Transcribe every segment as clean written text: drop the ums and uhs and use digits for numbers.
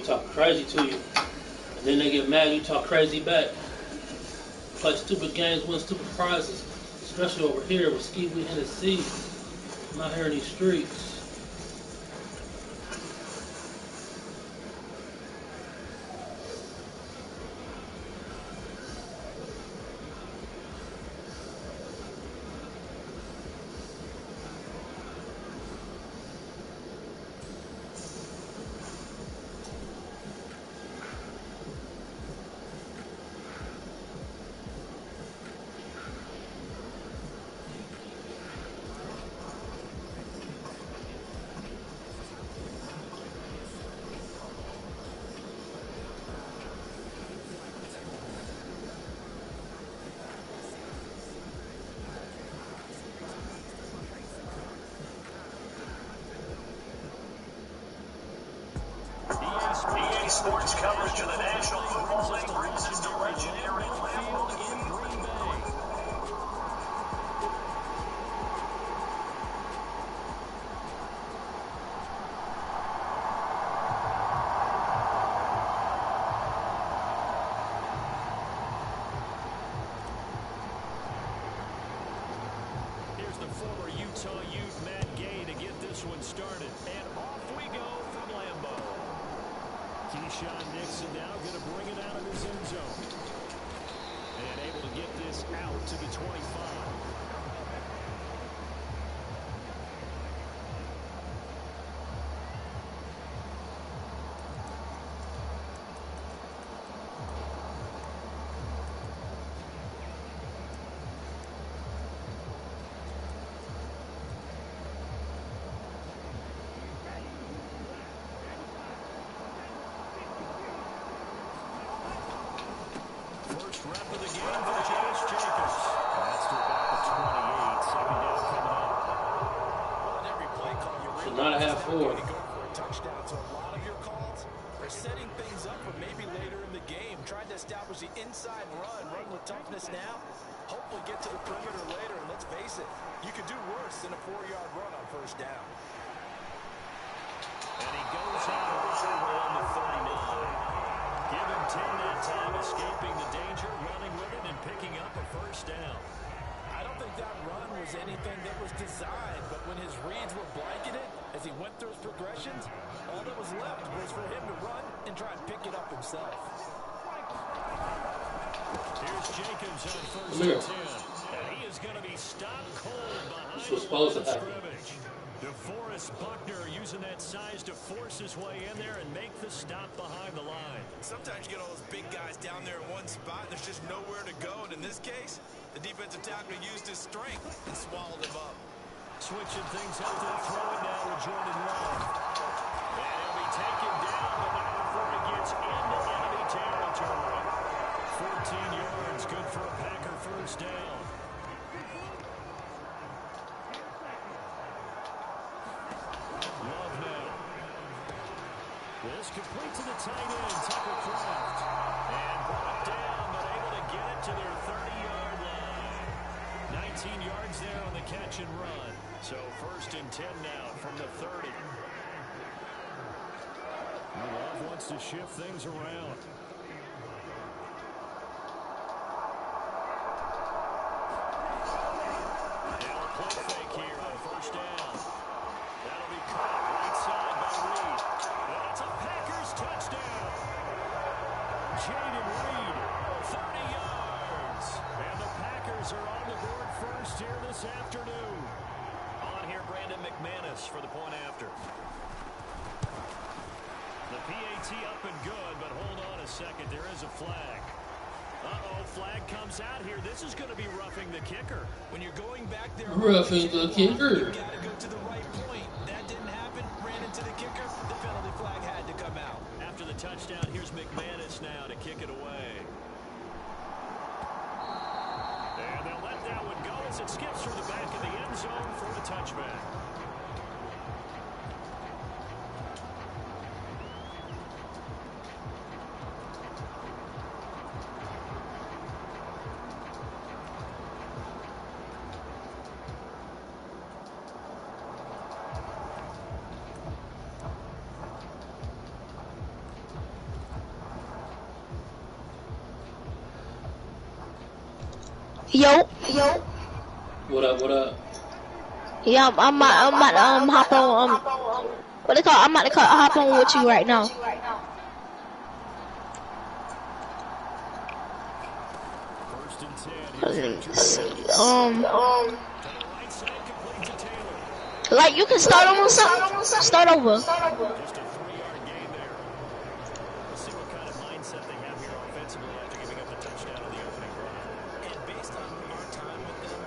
talk crazy to you. And then they get mad and you talk crazy back. Play stupid games, win stupid prizes. Especially over here with Ski Weed Hennessy. I'm out here in these streets. EA Sports coverage of the National Football League brings us to legendary Lambeau Field in Green Bay. Here's the former Utah Ute Matt Gay to get this one started. And off we go from Lambeau. Keyshawn Nixon now going to bring it out of his end zone. And able to get this out to the 25. First rep of the game for Josh Jacobs. That's to about the 28. Second down coming up. Well, in every play call you So not a half forward. go for a touchdown. So a lot of your calls are setting things up for maybe later in the game, trying to establish the inside run with toughness now. Hopefully get to the perimeter later, and let's face it, you could do worse than a 4-yard run on first down. And he goes out on the 39. Give him 10 that time, escaping the danger, running with it, and picking up a first down. I don't think that run was anything that was designed, but when his reads were blanketed as he went through his progressions, all that was left was for him to run and try and pick it up himself. Here's Jacobs on first and 10. And he is going to be stopped cold behind This was supposed to the line of happen. scrimmage. DeForest Buckner using that size to force his way in there and make the stop behind the line. Sometimes you get all those big guys down there in one spot, and there's just nowhere to go. And in this case, the defensive tackle used his strength and swallowed him up. Switching things up to the throw it now with Jordan Love. And he'll be taken down, but not before he gets into enemy territory. 14 yards, good for a Packer first down. Love now. This complete to the tight end, Tucker Kraft. And brought down, but able to get it to their 30-yard line. 19 yards there on the catch and run. So first and 10 now from the 30. Love wants to shift things around. Now a play fake here on first down. That'll be caught right side by Reed. And it's a Packers touchdown. Jaden Reed, 30 yards. And the Packers are on the board first here this afternoon. On here, Brandon McManus for the point after. The PAT up and good, but hold on a second. There is a flag. Uh-oh, flag comes out here. This is going to be roughing the kicker. When you're going back there, Roughing the kicker. you got to go to the right point. That didn't happen. Ran into the kicker. The penalty flag had to come out. After the touchdown, here's McManus now to kick it away. And they'll let that one go as it skips through the back of the end zone for a touchback. Yo. What up? What up? Yeah, I'm about to hop on what they call? I'm about to hop on with you right now. Like you can start over something. Start over. Just a 3-yard gain there. Let's see what kind of mindset they have here offensively after giving up the touchdown on the opening drive. And based on our time with them,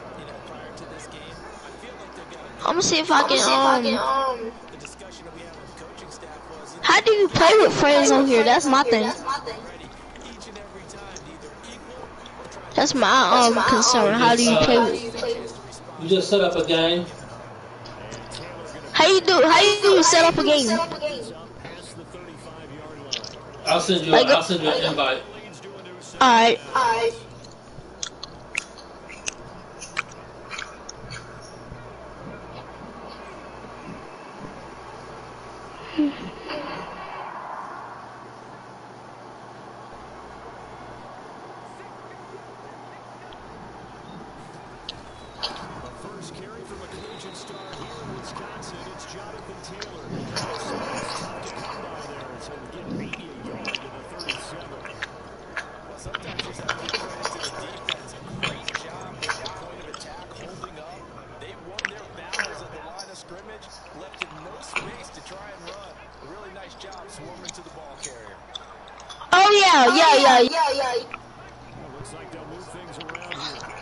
prior to this game, I feel like they've got a I'm gonna see if I can the discussion that we had with the coaching staff was how do you play with friends on here? That's my thing. ready each and every time to either equal or try to That's my concern. How do you play with? You just set up a game. How you do set up a game? I'll send you an invite. Alright. First carry from a collegiate star here in Wisconsin. It's Jonathan Taylor. It's tough to come by there as he'll get maybe a yard to the 37. Well, sometimes you just have to give credit to the defense. Great job at the point of attack, holding up. They won their battles at the line of scrimmage, left in no space to try and run. A really nice job swarming to the ball carrier. Oh yeah. Looks like they'll move things around here.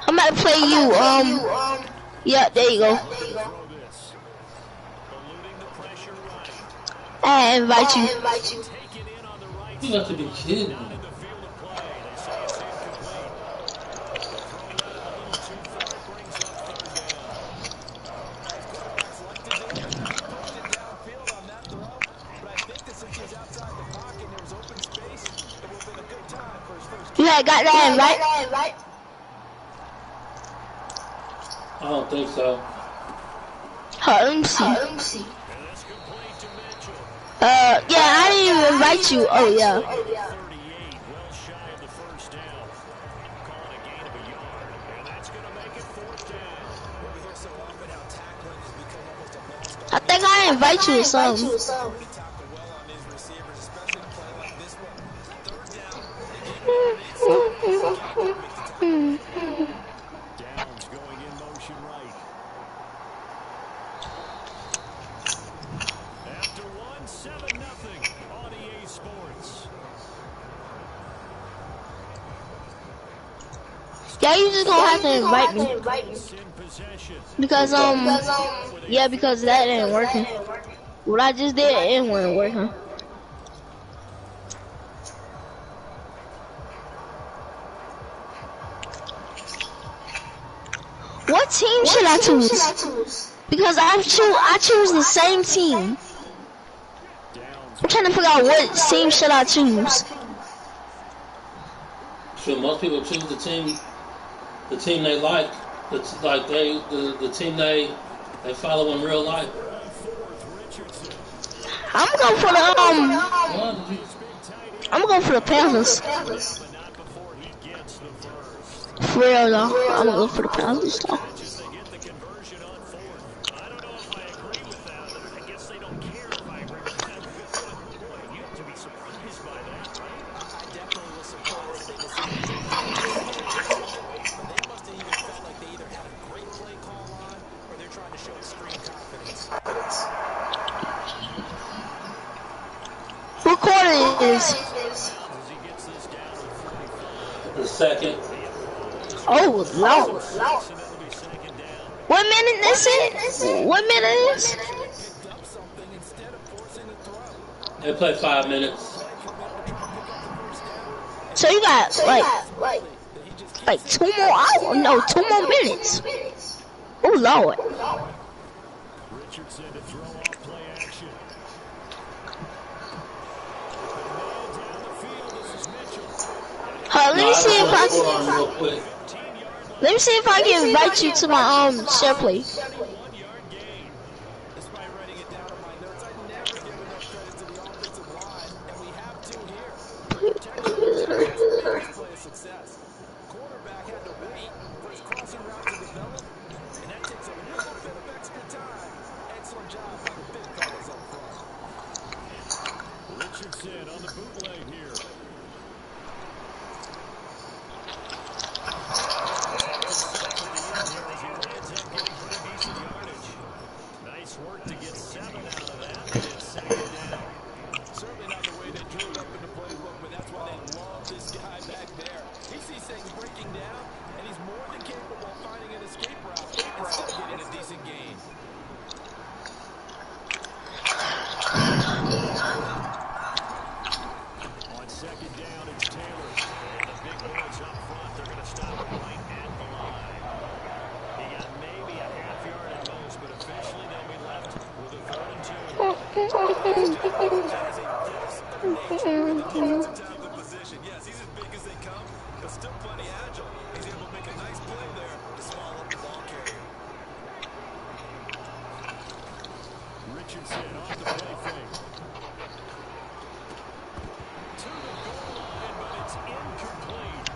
I'm about to play you. Yeah, there you go. Throw this. Eluding the pressure right. I invite you. Taken in on the right You have to be kidding Not me. in the field of play. They say it's incomplete. The throw led a little too far. It brings up third down. As quarterbacks like to do, he pushed it downfield on that throw. But I think that since he was outside the pocket and there was open space, it would have been a good time for his first You had got that invite? I don't think so. Let me see. And that's complete to Mitchell. Yeah, I didn't even invite you. Oh yeah. 38, well shy of the first down. Call it a gain of a yard. And that's going to make it fourth down. Well, we hear so often how tackling has become almost a lost art. I think I invite you or something. He tackled well on his receivers, especially in a play like this one. Third down, Downs going in motion right. After one, 7-0 on EA Sports. Yeah, you just gonna have to invite me Colts in possession. because yeah, because that ain't working. What I just did ain't working. What team should I choose? Because I choose the same team. I'm trying to figure out what team should I choose. Sure, most people choose the team they like. It's like the team they follow in real life. I'm going for the What? Did you- I'm going for the Panthers. But not before he gets the first. For real though, I'm gonna go for the Panthers though. Just they get the conversion on fourth. I don't know if I agree with that. I guess they don't care if I agree with that. Boy, you have to be surprised by that, right? I definitely was surprised that they decided to but they must have even felt like they either had a great play call on or they're trying to show extreme confidence. What quarter is? As he gets this down to 45. The second. Oh Lord. So that'll be second down. What minute is it? What minute is? Picked up something instead of forcing the throw. They play 5 minutes. So you got like 2 more hours? No, 2 more minutes. Oh Lord. Richardson to throw off play action. Down the field, this is Mitchell. Let me see if I Hold can. on real quick. Let me see if I can invite you to my share play. 1-yard gain. Despite writing it down on my notes, I never give enough credit to the offensive line, and we have to here. Protection Position. Yes, he's as big as they come, but still plenty agile. He's able to make a nice play there to swallow up the ball carrier. Richardson off the play fake. To the goal line, but it's incomplete.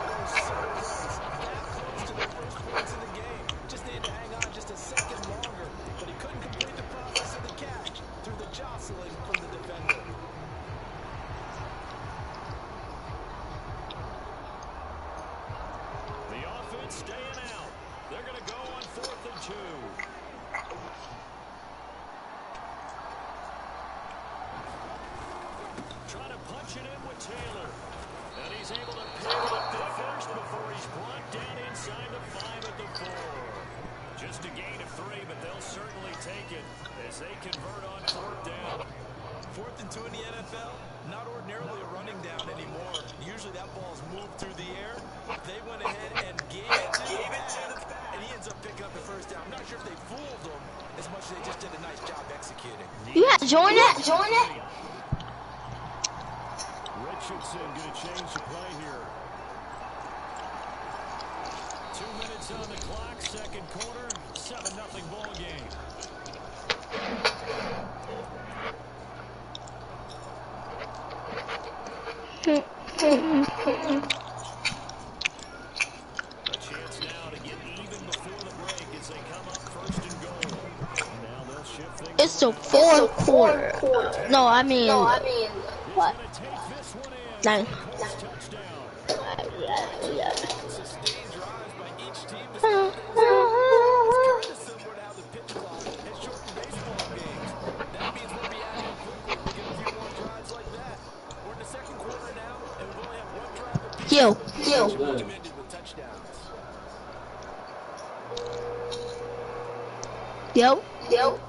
They're so close. That close to their first points in the game. Just needed to hang on just a second longer, but he couldn't complete the process of the catch through the jostling from the defender. The offense staying out. They're going to go on 4th and 2. Trying to punch it in with Taylor. And he's able to pick up the first before he's brought down inside the 5 at the 4. Just a gain of 3, but they'll certainly take it as they convert on 4th down. 4th and 2 in the NFL, not ordinarily a running down anymore. Usually that ball's moved through the air. They went ahead and gave it to the back, and he ends up picking up the first down. I'm not sure if they fooled him as much as they just did a nice job executing. You have join it. Richardson going to change the play here. 2 minutes on the clock, second quarter, 7-0 ball game. A chance now to get even before the break as they come up 1st and goal. Now they'll shift things. It's the 4th quarter. No, I mean what? Nine. Sustained drives by each team. It's kind of similar to how the pitch clock has shortened baseball games. That means we'll be at it quickly. We get a few more drives like that. We're in the second quarter now, and we've only had one drive apiece. Ended with touchdowns. Yo. Wow.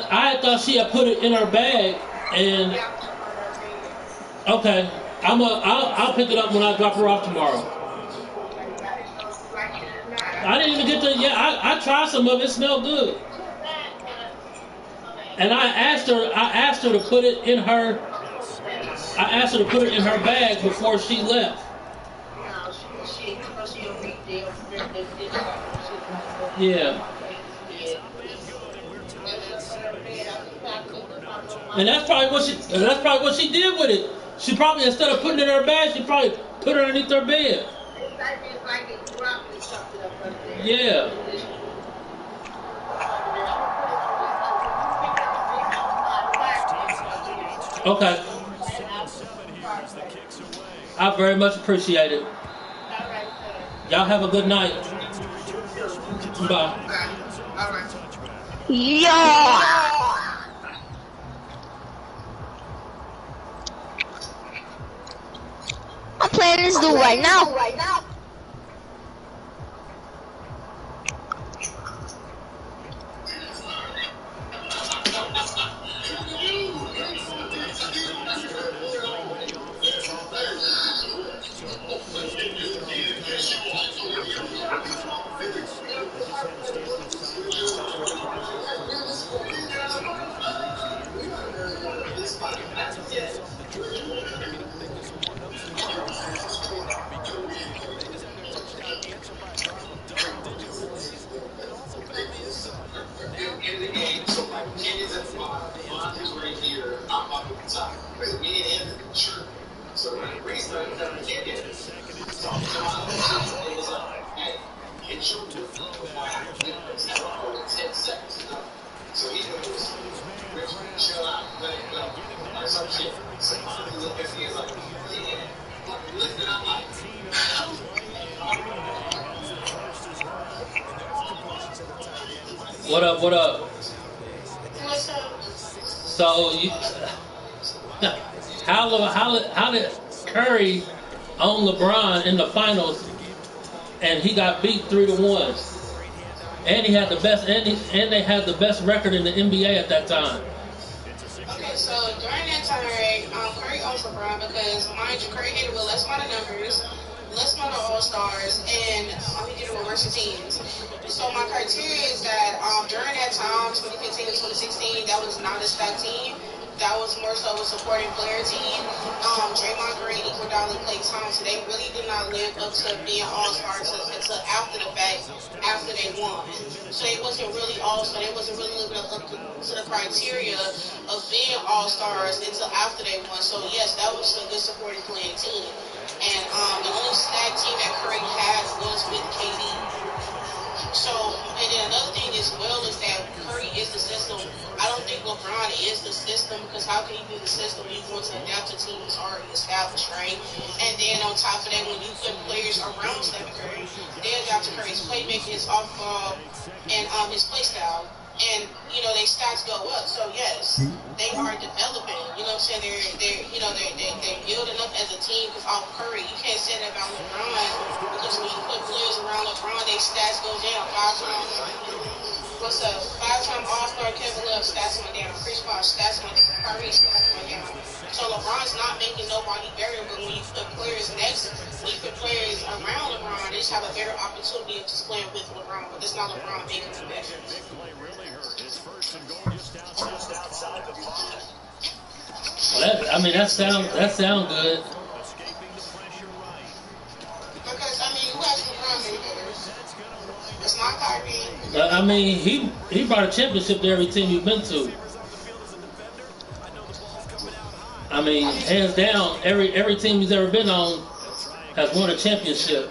I thought she had put it in her bag, and okay, I'll pick it up when I drop her off tomorrow. I didn't even get to. Yeah, I tried some of it. It smelled good. And I asked her to put it in her. I asked her to put it in her bag before she left. Yeah. And that's probably what she did with it. She probably, instead of putting it in her bag, she probably put it underneath her bed. Yeah. Okay. I very much appreciate it. Y'all have a good night. Bye. Yeah. I'm playing this dude right now. What up? So, how did Curry own LeBron in the finals and he got beat 3-1. And he had the best, and they had the best record in the NBA at that time. Okay, so during that time, right, Curry owns LeBron because, mind you, Curry did it with less amount of numbers, less amount of All-Stars, and he did it with worse teams. So my criteria is that during that time, 2015 to 2016, that was not a stacked team. That was more so a supporting player team. Draymond Green, Iguodala played time, so they really did not live up to being All-Stars until after the fact, after they won. So it wasn't really All-Star. They wasn't really living up to the criteria of being All-Stars until after they won. So yes, that was a good supporting playing team. And the only stacked team that Curry had was with KD. So, and then another thing as well is that Curry is the system. I don't think LeBron is the system, because how can you be the system when you want to adapt to teams already established, right? And then on top of that, when you put players around Stephen Curry, they adapt to Curry's playmaking, his off ball, and his play style. And, their stats go up. So, yes, they are developing. You know what I'm saying? They're building up as a team because off Curry. You can't say that about LeBron, because when you put players around LeBron, their stats go down. 5-time All-Star Kevin Love stats went down. Chris Paul stats went down. Curry stats went down. So LeBron's not making nobody better, but when you put players around LeBron, they just have a better opportunity of just playing with LeBron. But it's not LeBron making them better. Well, that sound good. Because who has LeBron made better? It's not Kyrie. He brought a championship to every team you've been to. Hands down, every team he's ever been on has won a championship.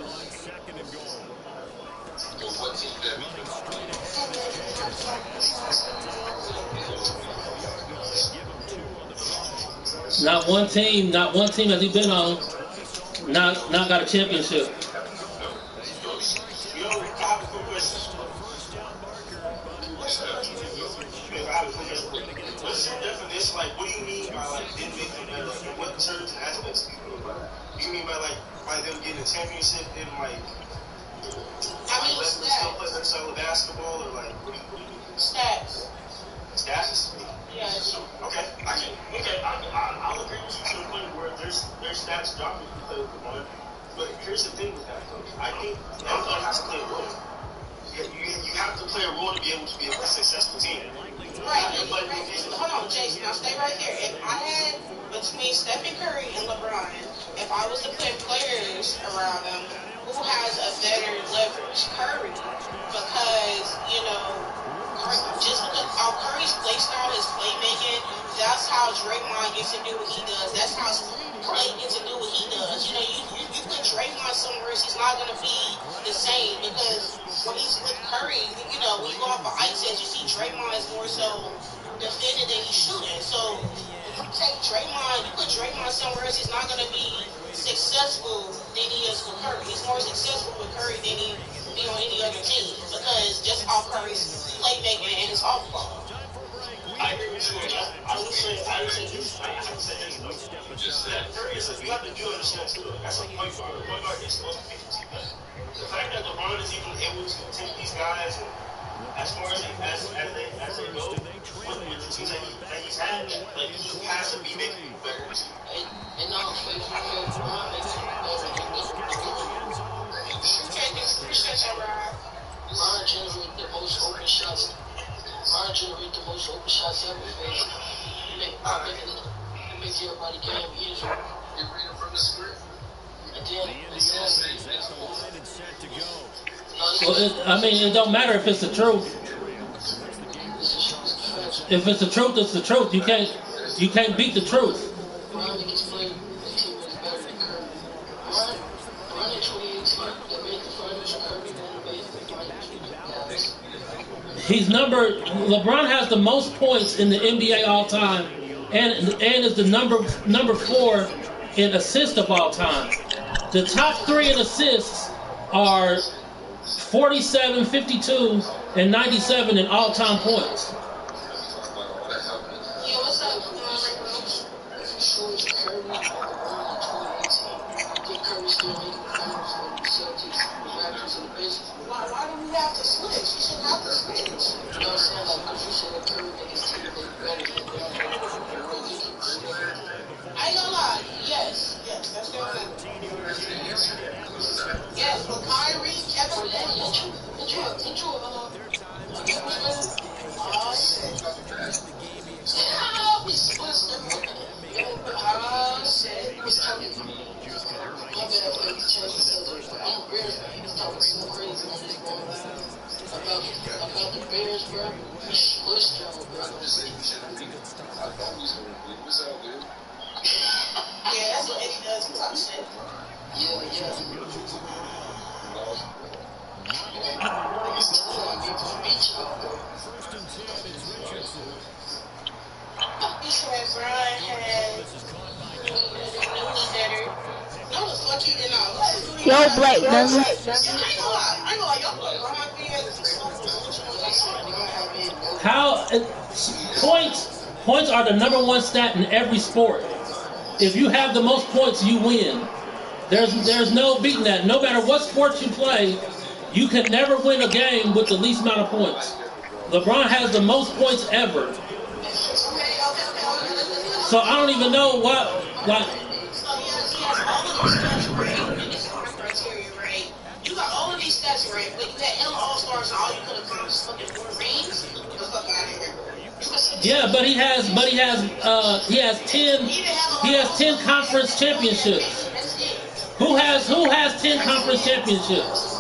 Not one team has he been on not got a championship. What's your definition? Like, what do you mean by didn't make them better? Like, what terms and aspects do you mean by that? Do you mean by them getting a championship and let them still play their style of basketball, or what do you mean? Stats. Stats? Yes. Okay, I'll agree with you to the point where their stats drop if you play with LeBron. But here's the thing with that, though. I think everyone has to play a role. You have to play a role to be able to be a successful team. Right. Hold on, Jason. Now stay right there. If I had between Stephen Curry and LeBron, if I was to put players around them, who has a better leverage? Curry, because just because Curry's play style, his playmaking, that's how Draymond gets to do what he does. That's how Clay gets to do what he does. You put Draymond somewhere, he's not gonna be the same, because when he's with Curry, when you go off of ice edge, you see Draymond is more so defending than he's shooting. So if you take Draymond, you put Draymond somewhere else, he's not going to be successful than he is with Curry. He's more successful with Curry than he be on any other team, because just off Curry's playmaking and his off ball. I agree with you on that. I would say this, though. Curry is you have to do understand too. That's a point guard. A point guard is supposed to be the fact that LeBron is even able to take these guys as far as they go with the teams that he's had, he has to be making better. And now, LeBron makes it better. LeBron generates the most open shots. LeBron generates the most open shots ever. It makes everybody game easier. You're reading from the script. Well, it don't matter if it's the truth. If it's the truth, it's the truth. You can't beat the truth. LeBron has the most points in the NBA all time, and is the number 4 in assists of all time. The top 3 in assists are 47, 52, and 97 in all-time points. Yeah, what's up, Curry Why do we have to switch? You shouldn't have to switch. You know what I'm saying? Like, because you should have proved that his team is better than I ain't gonna lie. Yes, that's their thing. Yes, but Kyrie, Kevin, oh, shit. We switched them. Oh, shit. It was coming. I bet I these chances said, I'm Bears, he's talking so crazy on this going about the Bears, bro. We switched them, bro. Yeah, that's what Eddie does. He talks shit. Yeah. He said Brian had better. No, the fuck he did not. Yo, Blake, doesn't. I ain't gonna lie. Y'all play Brian How points are the number one stat in every sport. If you have the most points, you win. There's no beating that. No matter what sport you play, you can never win a game with the least amount of points. LeBron has the most points ever. So I don't even know what, like. You got all of these stats right, but you had L All-Stars and all you could accomplish is fucking 4 rings. Get the fuck out of here. Yeah, but he has 10 conference championships. Who has 10 conference championships?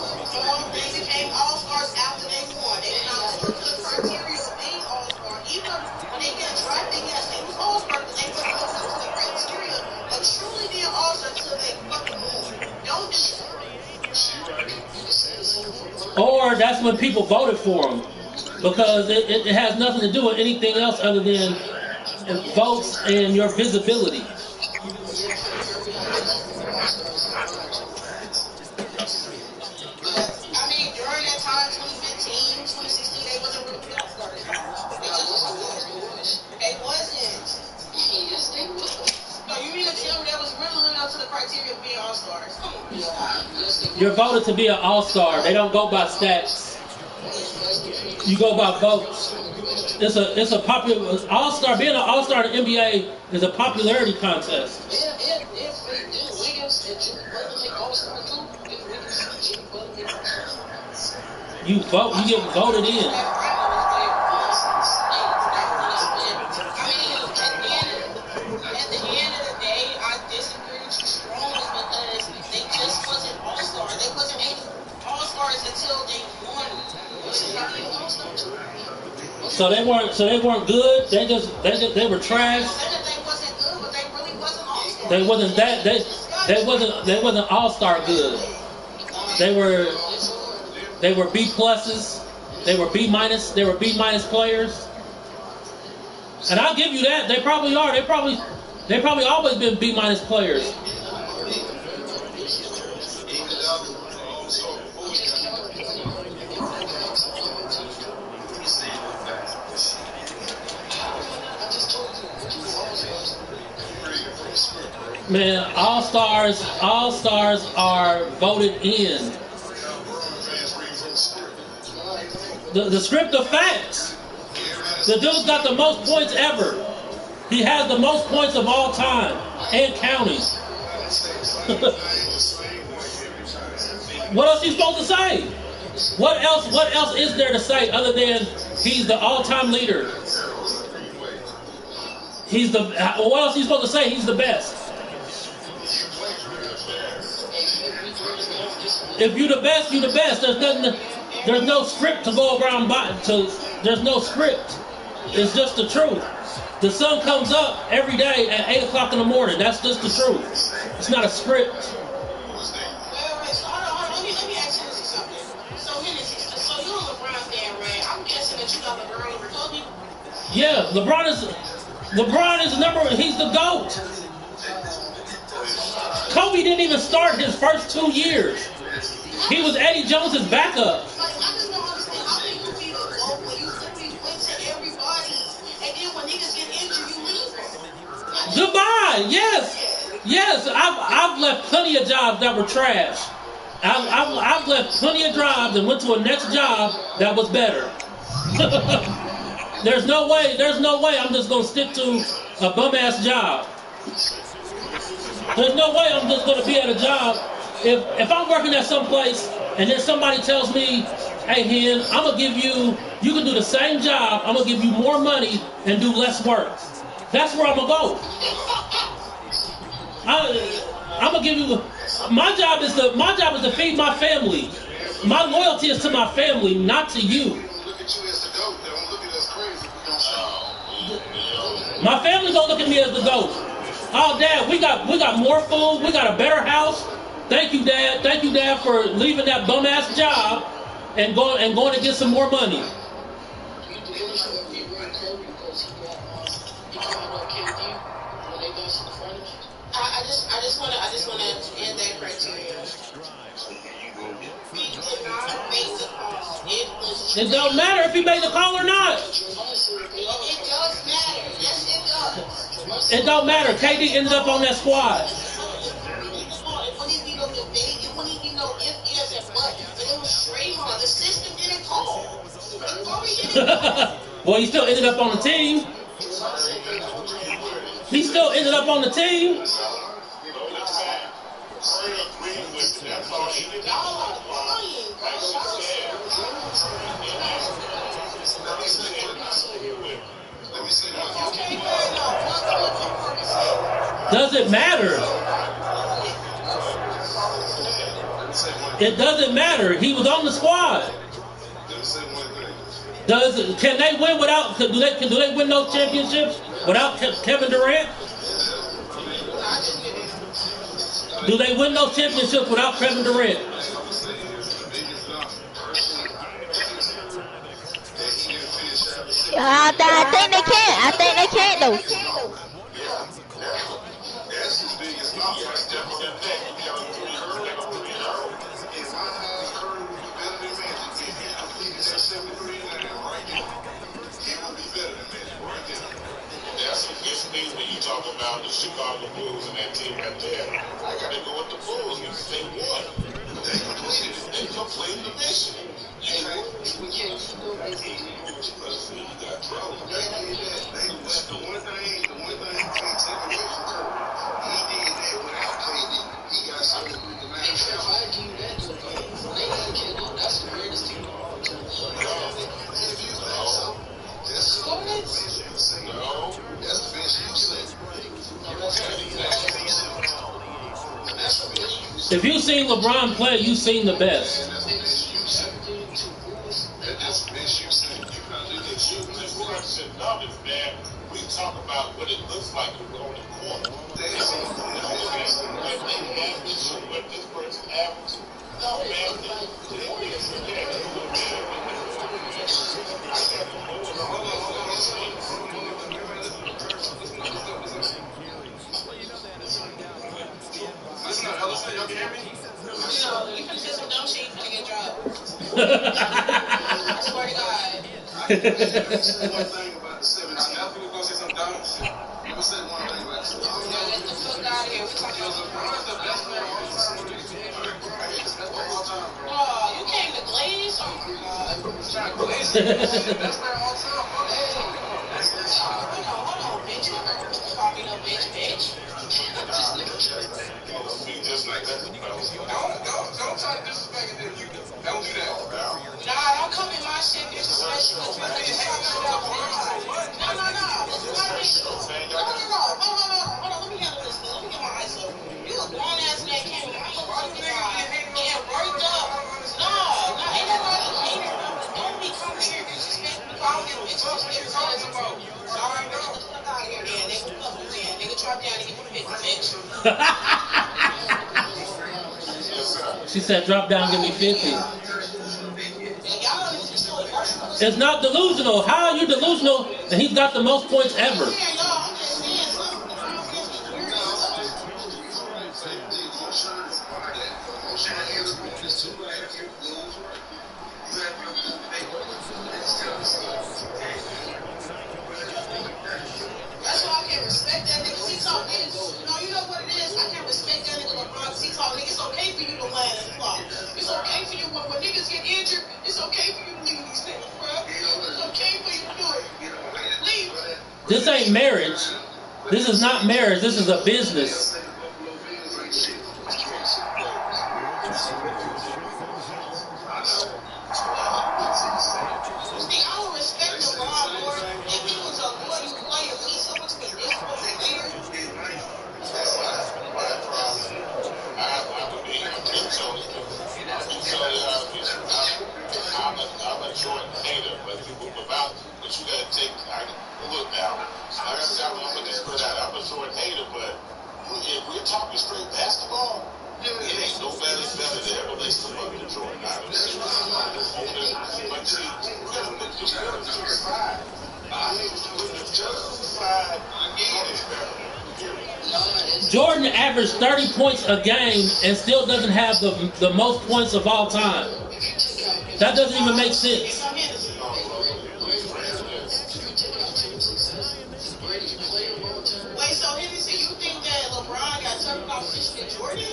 They became All-Stars after they won. They did not put the criteria of being All-Star. Even when they get drafted, yes, they was All-Star, but they wasn't put the criteria of truly being All-Star until they fucking won. Don't do that. Or that's when people voted for him. Because it has nothing to do with anything else other than votes and your visibility. I mean, during that time, 2015, 2016, they wasn't really All-Stars. They wasn't. Yes, they was. No, you mean to tell me that was really living up to the criteria of being All-Stars? Come on. You're voted to be an All-Star. They don't go by stats. You go by votes. It's a popular All-Star. Being an All-Star in the NBA is a popularity contest. You vote. You get voted in. At the end of the day, I disagree with you strongly because they just wasn't All-Stars. They wasn't All-Stars until they won. So they weren't good. They were trash. They wasn't good, but they really wasn't All-Stars. They wasn't All-Star good. They were B pluses. They were B minus. They were B minus players. And I'll give you that. They probably are. They probably always been B minus players. Man, all-stars are voted in. The script of facts. The dude's got the most points ever. He has the most points of all time and counting. What else are you supposed to say? What else is there to say other than he's the all-time leader? What else are you supposed to say? He's the best. If you're the best, you're the best. There's no script to go around by. There's no script. It's just the truth. The sun comes up every day at 8 o'clock in the morning. That's just the truth. It's not a script. So let me ask you something. So you're a LeBron fan, right? I'm guessing that you got LeBron over Kobe. Yeah, LeBron is he's the GOAT. Kobe didn't even start his first 2 years. He was Eddie Jones's backup. I just don't understand. How can you be the GOAT when you literally went to everybody, and then when niggas get injured, you leave them? Goodbye. Yes. I've left plenty of jobs that were trash. I've left plenty of jobs and went to a next job that was better. There's no way I'm just gonna stick to a bum ass job. There's no way I'm just gonna be at a job. If I'm working at some place and then somebody tells me, hey Hen, I'm gonna give you can do the same job, I'm gonna give you more money and do less work. That's where I'm gonna go. I'm gonna give you my job is to feed my family. My loyalty is to my family, not to you. My family don't look at me as the GOAT. Oh, Dad, we got more food. We got a better house. Thank you, Dad. Thank you, Dad, for leaving that bum ass job and going to get some more money. I just wanna end that criteria. He did not make the call. It don't matter if he made the call or not. It does matter. Yes, it does. It don't matter. KD ended up on that squad. It wouldn't be no debate. It wouldn't be no if, yes, and but. But it was Draymond. The system didn't call. Well, he still ended up on the team. He still ended up on the team. Doesn't matter. It doesn't matter. He was on the squad. Can they win without? Do they win those championships without Kevin Durant? Do they win those championships without Kevin Durant? I think they can. I think they can though. When you talk about the Chicago Bulls and that team right there, I gotta go with the Bulls because they won. They completed it. They completed the mission. You got trouble. The one thing you can't take away from Curry, he did that without KD. He got something with the man. I give you that to him. They got KD. That's the greatest team of all time. No. That's the best you said. If you've seen LeBron play, you've seen the best. We talk about what it looks like on the court. What this person average. No, man. You can say some dumb shit, you can get dropped. I swear to God. One thing about the 17. I was going to say some dumb shit. You would say one thing about the 17. Get the fuck out of here. We're talking about the best player of all time. Oh, you came to Glaze? Oh, God. Glaze? Best player of all time? Hold on, bitch. Call me no bitch. Just like that. Don't try to disrespect it. Don't do that. Nah, don't come in my shit disrespect you. No. Hold on, let me handle this. Let me get my eyes open. You a grown ass man came in my fucking getting worked up. No, ain't nobody. Don't be coming here disrespecting me. I don't give a bitch. Just give it to bro. Alright, get the fuck out of here, man. Nigga, drop down and get the 50, bitch. She said, drop down, give me 50. It's not delusional. How are you delusional and he's got the most points ever? That's why I can't respect that nigga. You know what it is? I can't respect that nigga LeBron. It's okay for you to land in the clock. injured, it's okay for you to leave these things, bro. It's okay for you to do it. Leave. This ain't marriage. This is not marriage. This is a business. I'm a Jordan hater, but you gotta take. Look now, like I said, I'm gonna just put out. I'm a Jordan hater, but if we're talking straight basketball, it ain't nobody better than ever they come up to Jordan. But see, we gotta put this to the side. Jordan averaged 30 points a game and still doesn't have the most points of all time. That doesn't even make sense. Wait, so Henderson, you think that LeBron got tougher competition than Jordan?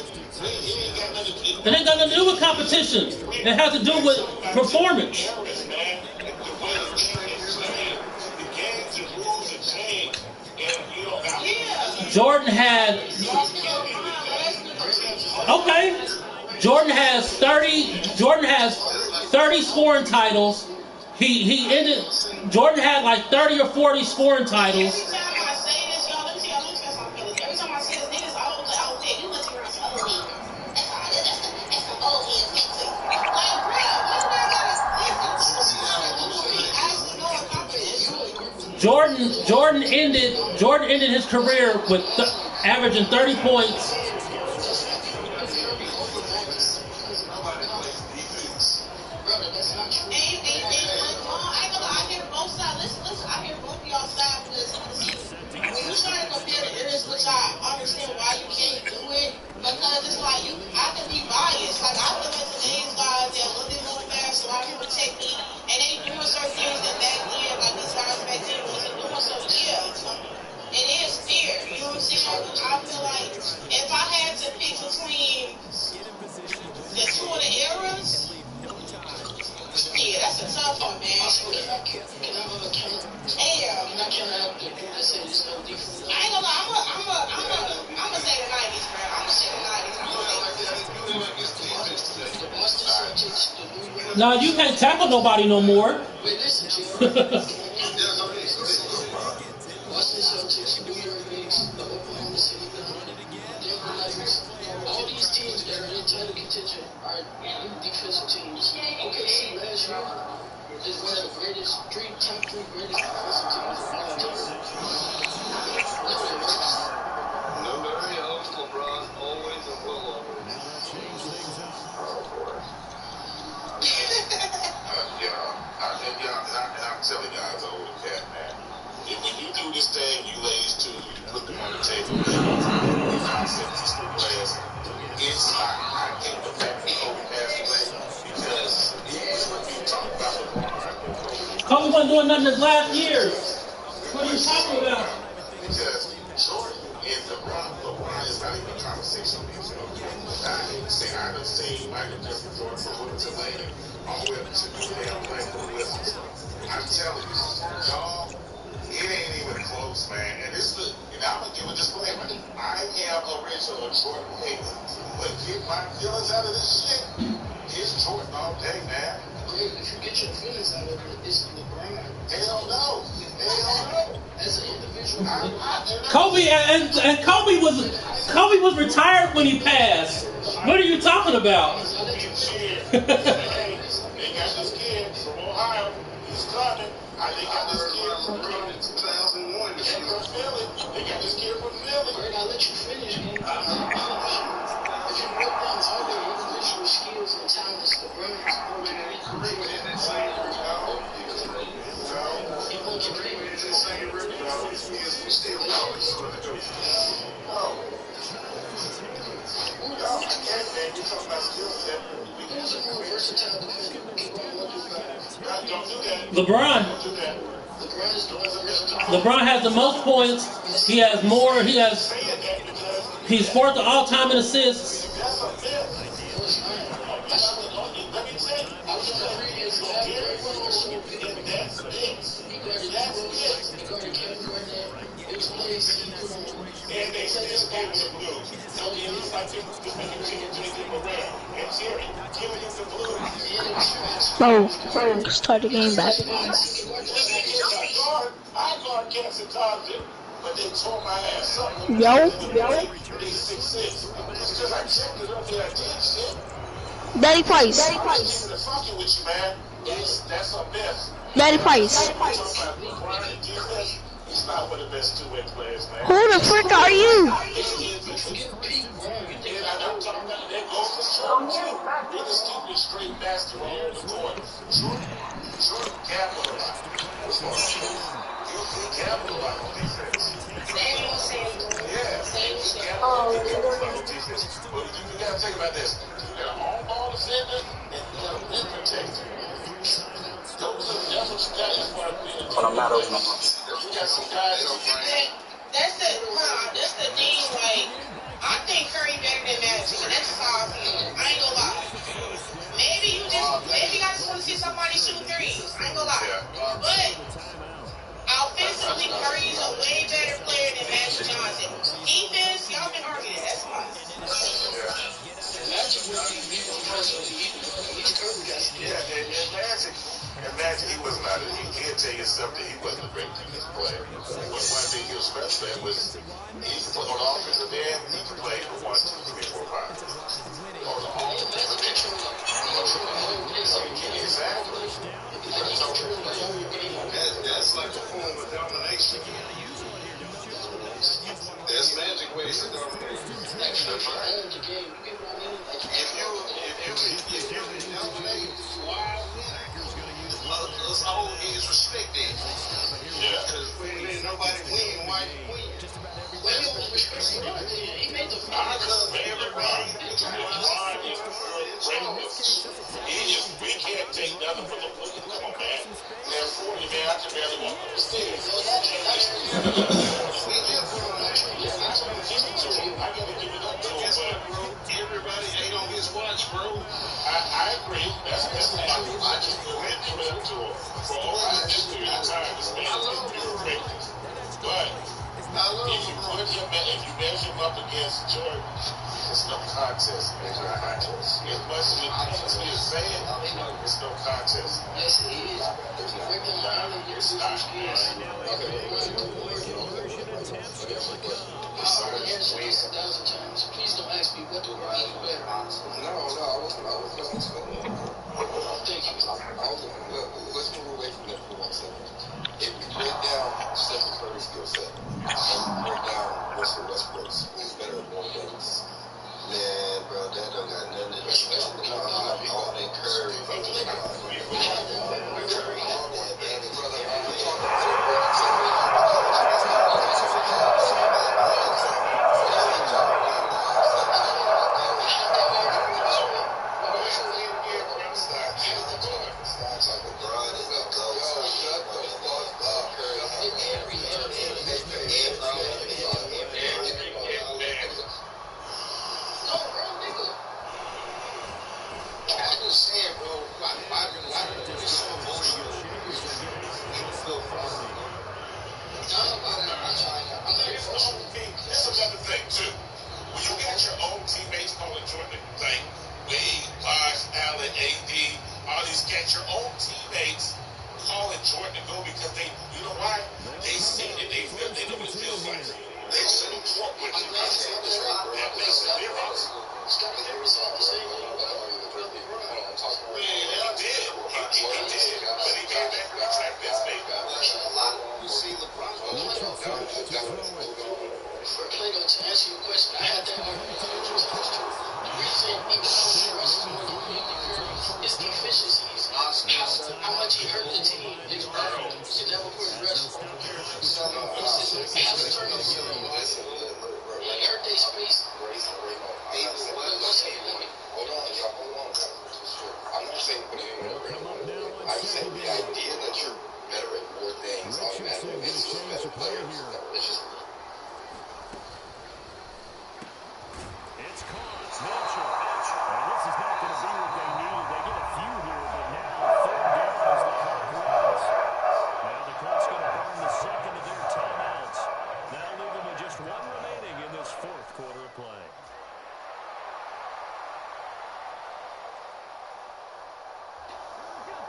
It ain't got nothing to do with competition. It has to do with performance. Jordan had... Okay. Jordan has 30 scoring titles. He ended... Jordan had like 30 or 40 scoring titles. Every time I say this, y'all, let me tell something. Every time I say this, niggas always say, you let me run some old head. That's some old head fixing. Like, bro, Jordan ended his career with averaging 30 points. because it's like I can be biased. Like I feel like today's guys they're a little bit more fast, so I can protect me. And they doing certain things that back then, like these guys back then wasn't doing. So yeah, it is fair. You know what I'm saying? I feel like if I had to pick between the two of the eras, yeah, that's a tough one, man. I ain't gonna lie, I'm gonna say the 90s, bro. I'm gonna say the 90s. No, you can't tackle nobody no more. All these teams that are in title contention are new defensive teams. OKC last year is one of the greatest top three greatest defensive teams of all time. No very host, LeBron always and will always. I'm telling guys over the cat, man. When you do this thing, you ladies too, you put them on the table. It's I think the fact that Kobe passed away because we talk about LeBron. Kobe wasn't doing nothing his last years. What are you talking about? Because Jordan and LeBron is not even a conversation. I done seen Michael Jordan from Wilmington Lane all the way up to New Orleans. I'm telling you, y'all, it ain't even close, man. And I'm gonna give a disclaimer. I am original Jordan hater, but get my feelings out of this shit. It's Jordan all day, man. If you get your feelings out of it, it's LeBron. Hell no. As an individual, Kobe was retired when he passed. What are you talking about? They got this kid from Ohio. He's coming. They got this kid from 2001. From Philly. They got this kid from Philly. Greg, I'll let you finish, man. If you break down all their individual skills and talents, LeBron's already great in that same LeBron has the most points. He has more. He's fourth all time in assists. saying? I was just like, it's not very well. And that's it. He guarded Edwards. He guarded Kevin Garnett. It was plays he put on. And they say this game to do. So it's like them making chicken chicken around. And Jerry, giving him the blue. Bro, start the game back. I guard cats and Thompson, but they tore my ass up. Yo. They 6'6". Because I checked it up there, I did shit. Daddy Price. I'm keeping it funky with you, man. That's a mess. Daddy Price. He's not one of the best two-way players, man. Who the frick are you? I'm talking about that goes to Jordan, too. They just keep it straight basketball on the court. Jordan capitalized. He capitalized on defense. Yeah, he capitalized on defense. But you got to think about this. You got an on-ball defender and you got a rim protector. That's what you got as far as being a team. But I'm not open. You got some guys that That's the thing, like, I think Curry better than Magic, and that's how I feel. I ain't gonna lie. Maybe I just want to see somebody shoot threes. I ain't gonna lie. But offensively, Curry is a way better player than Magic Johnson. Defense, y'all been arguing. That's fine. Magic wasn't even impressive. He's Curry guy. Yeah, and Magic, he was not. He'll tell you something. He wasn't a great defensive player. But one thing he was special at was he could play on the offensive end. He could play for 1, 2, 3, 4, 5. On the offensive end. Exactly. That's like a form of domination. There's magic ways to dominate. That's right. If you dominate, why win? Let's all is respected. Yeah. Because when nobody win, why you win? Well, he was respectful. He made the I love everybody. We can't take nothing from the book. Come on, man. They're 40, man. I can barely walk up the stairs. We live for I gotta give it up to him, but everybody ain't on his watch, bro. I agree. That's I just go ahead and give it up to him. For over this period of time, this man has been great. But if you measure him up against Jordan, it's no contest. As much as he is saying, it's no contest. Yes, it is. If you break down all of your skills, I've answered this 1,000 times. Please don't ask me what do I mean better. No, I wasn't going to explain it. Thank you. Let's move away from that for 1 second. If you break down Stephen Curry's skill set, and you break down Russell Westbrook's, who's better at more games, man, bro, that don't got nothing to do with all that Curry.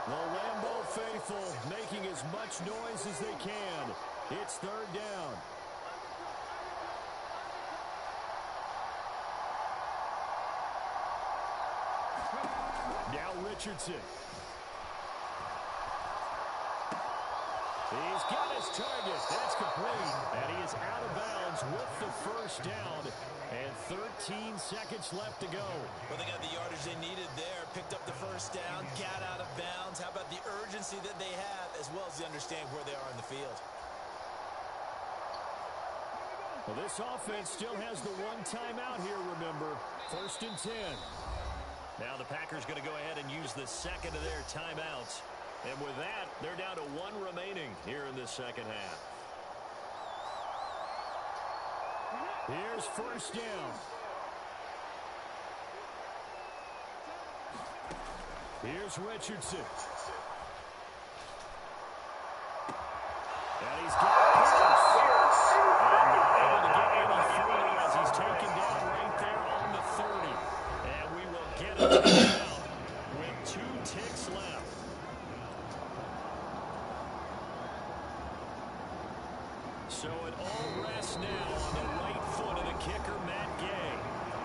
The Lambeau faithful making as much noise as they can. It's third down. Now Richardson. He's got his target. That's complete. And he is out of bounds with the first down. And 13 seconds left to go. Well, they got the yardage they needed there. Picked up the first down. Got out of bounds. How about the urgency that they have, as well as the understanding where they are in the field? Well, this offense still has the one timeout here, remember. 1st and 10. Now the Packers going to go ahead and use the second of their timeouts. And with that, they're down to 1 remaining here in the second half. Here's first down. Here's Richardson. And he's got Pierce. And not able to get any further as he's taken down right there on the 30. And we will get a timeout with 2 ticks left. So it all rests now on the right foot of the kicker, Matt Gay.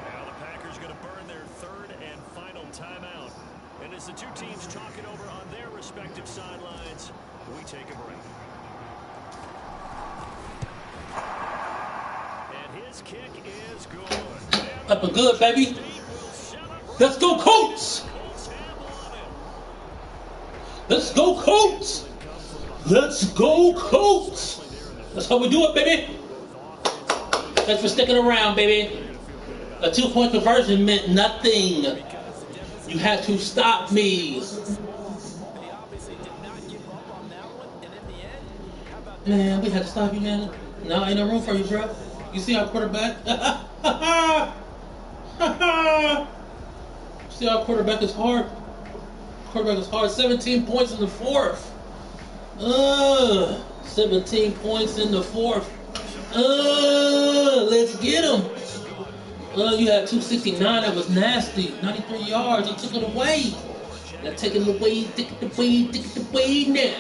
Now the Packers going to burn their 3rd and final timeout. And as the two teams talk it over on their respective sidelines, we take a break. And his kick is good. Up and good, baby. Let's go, Colts. Let's go, Colts. Let's go, Colts. That's how we do it, baby. Thanks for sticking around, baby. A 2-point conversion meant nothing. You had to stop me. Man, we had to stop you, man. No, ain't no room for you, bro. You see our quarterback? See our quarterback is hard. Quarterback is hard. 17 points in the 4th. 17 points in the 4th. Let's get him. You had 269. That was nasty. 93 yards. I took it away. Now take it away. Take it away now.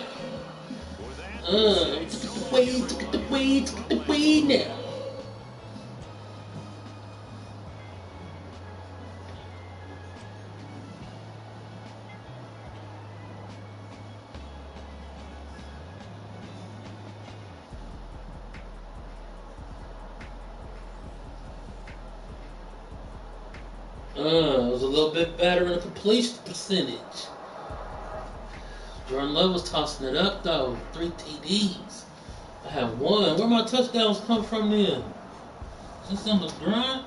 Take it away now. It was a little bit better in the completion percentage. Jordan Love was tossing it up, though. 3 TDs. I had 1. Where my touchdowns come from then? Is this on the grind?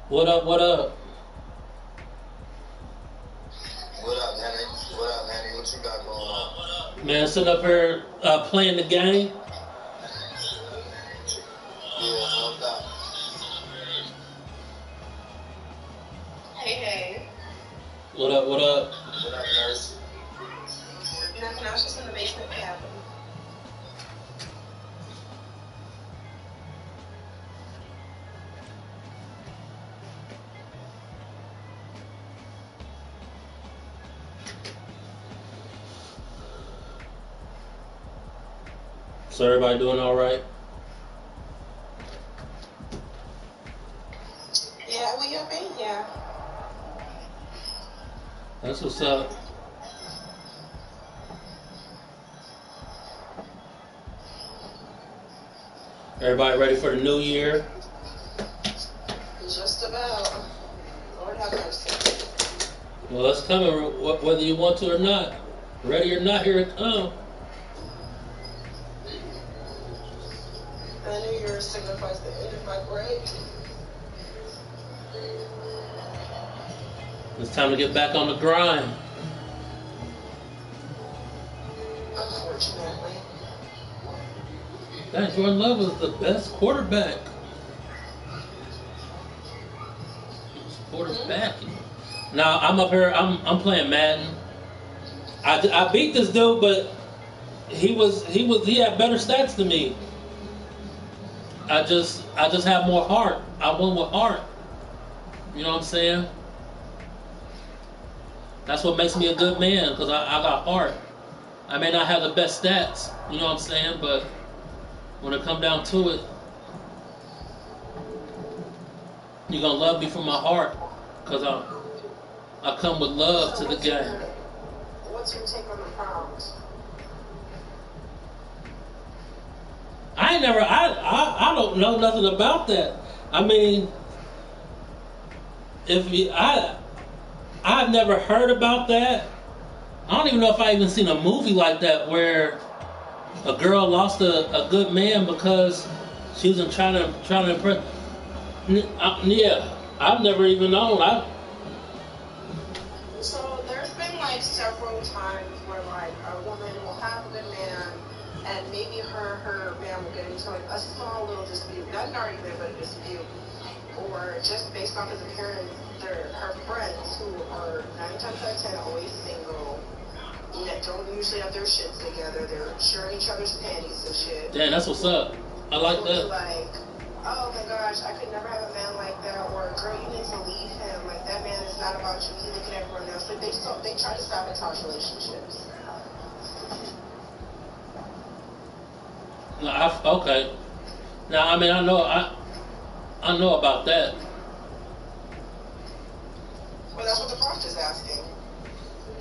What up, what up? What up, Manny? What up, Manny? What you got going on? Man, sitting up here playing the game. Yeah, no doubt. Hey. What up, what up? What up, nurse? Nothing, I was just in the basement cabin. So everybody doing all right? Yeah, we up in here. That's what's up. Everybody ready for the new year? Just about. Lord have mercy. Well, it's coming whether you want to or not. Ready or not, here it comes. The New Year signifies the end of my break. It's time to get back on the grind. Unfortunately. That Jordan Love was the best quarterback. Now I'm up here. I'm playing Madden. I beat this dude, but he had better stats than me. I just have more heart. I won with heart. You know what I'm saying? That's what makes me a good man, because I got heart. I may not have the best stats, you know what I'm saying, but when it come down to it, you're gonna love me from my heart, because I come with love to the game. What's your take on the Browns? I don't know nothing about that. I mean, I've never heard about that. I don't even know if I even seen a movie like that where a girl lost a good man because she was trying to impress. Yeah, I've never even known. So there's been like several times where like a woman will have a good man, and maybe her man will get into like a small little dispute, not an argument, but a dispute, or just based off his appearance, her friends who are 9 times out of 10 always single, that don't usually have their shit together, they're sharing each other's panties and shit. Damn, that's what's up. I like that. Like, oh my gosh, I could never have a man like that, or girl, you need to leave him. Like that man is not about you. He's looking at everyone else. Like they try to sabotage relationships. Okay. Now, I mean, I know about that. Well, that's what the prompt is asking.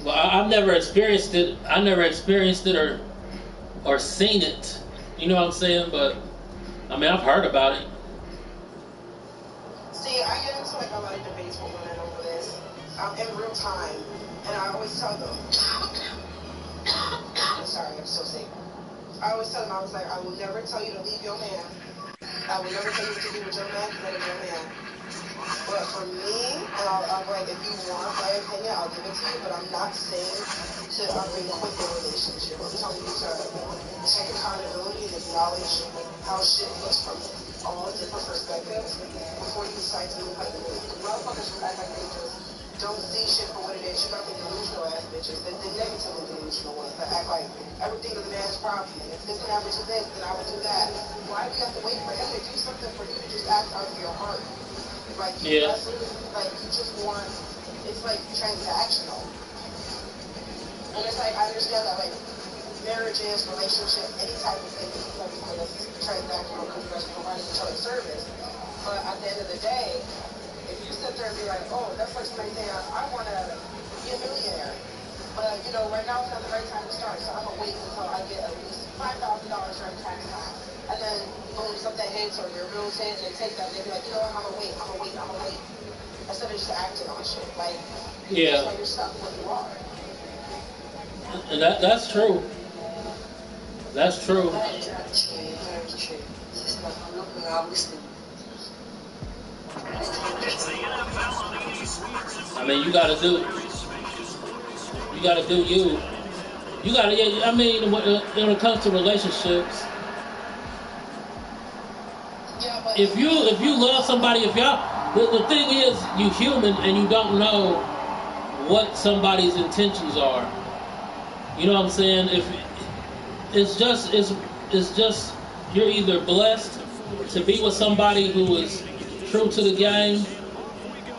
Well, I've never experienced it. I never experienced it or seen it. You know what I'm saying? But I mean, I've heard about it. See, I get into like a lot of debates with women over this in real time, and I always tell them. I'm sorry, I'm so sick. I always tell them, I was like, I will never tell you to leave your man. I will never tell you what to do with your man, because that is your man. But for me, and I'm like, if you want my opinion, I'll give it to you, but I'm not saying to quit the relationship. I'm telling you to take accountability and acknowledge how shit looks from all different perspectives before you decide to move like the move. Motherfuckers who act like they just don't see shit for what it is. You got the delusional ass bitches, the negatively delusional ones that act like everything is a man's problem. And if this can happen to this, then I would do that. Why do you have to wait for him to do something for you to just act out of your heart? Like, Yeah. Like, you just want, it's like transactional. And it's like, I understand that, like, marriages, relationships, any type of thing, like, that's transactional because you guys are providing each other service. But at the end of the day, if you sit there and be like, oh, that's like somebody saying, I want to be a millionaire. But, you know, right now it's not the right time to start, so I'm going to wait until I get at least $5,000 during tax time. And then, boom, something hits or your bills hit, and take that, and they be like, you know what, I'm going to wait. Instead of just acting on shit. Like, Yeah. that's why you're stuck where you are. And that's true. That's true. That's true. I'm listening. I mean, you gotta do you. You gotta, yeah, I mean, when it comes to relationships, if you love somebody, if y'all, the thing is, you human and you don't know what somebody's intentions are. You know what I'm saying? If it's just you're either blessed to be with somebody who is true to the game,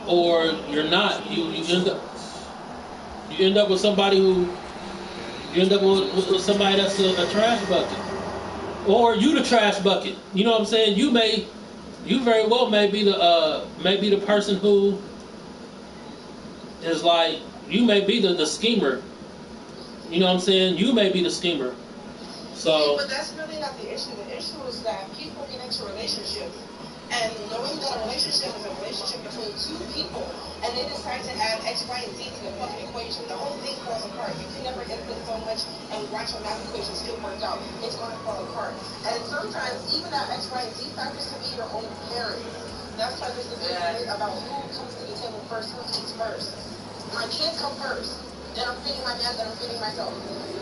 or you're not. You end up with somebody with somebody that's a trash bucket, or you the trash bucket. You know what I'm saying? You very well may be the person who is like, you may be the schemer. You know what I'm saying? You may be the schemer. So. But that's really not the issue. The issue is that people get into relationships, and knowing that a relationship is a relationship between two people, and they decide to add X, Y, and Z to the fucking equation, the whole thing falls apart. You can never input so much and watch a math equation still work out. It's going to fall apart. And sometimes even that X, Y, and Z factors can be your own parents. That's why there's a big debate about who comes to the table first, who eats first. My kids come first. Then I'm feeding my man, then I'm feeding myself.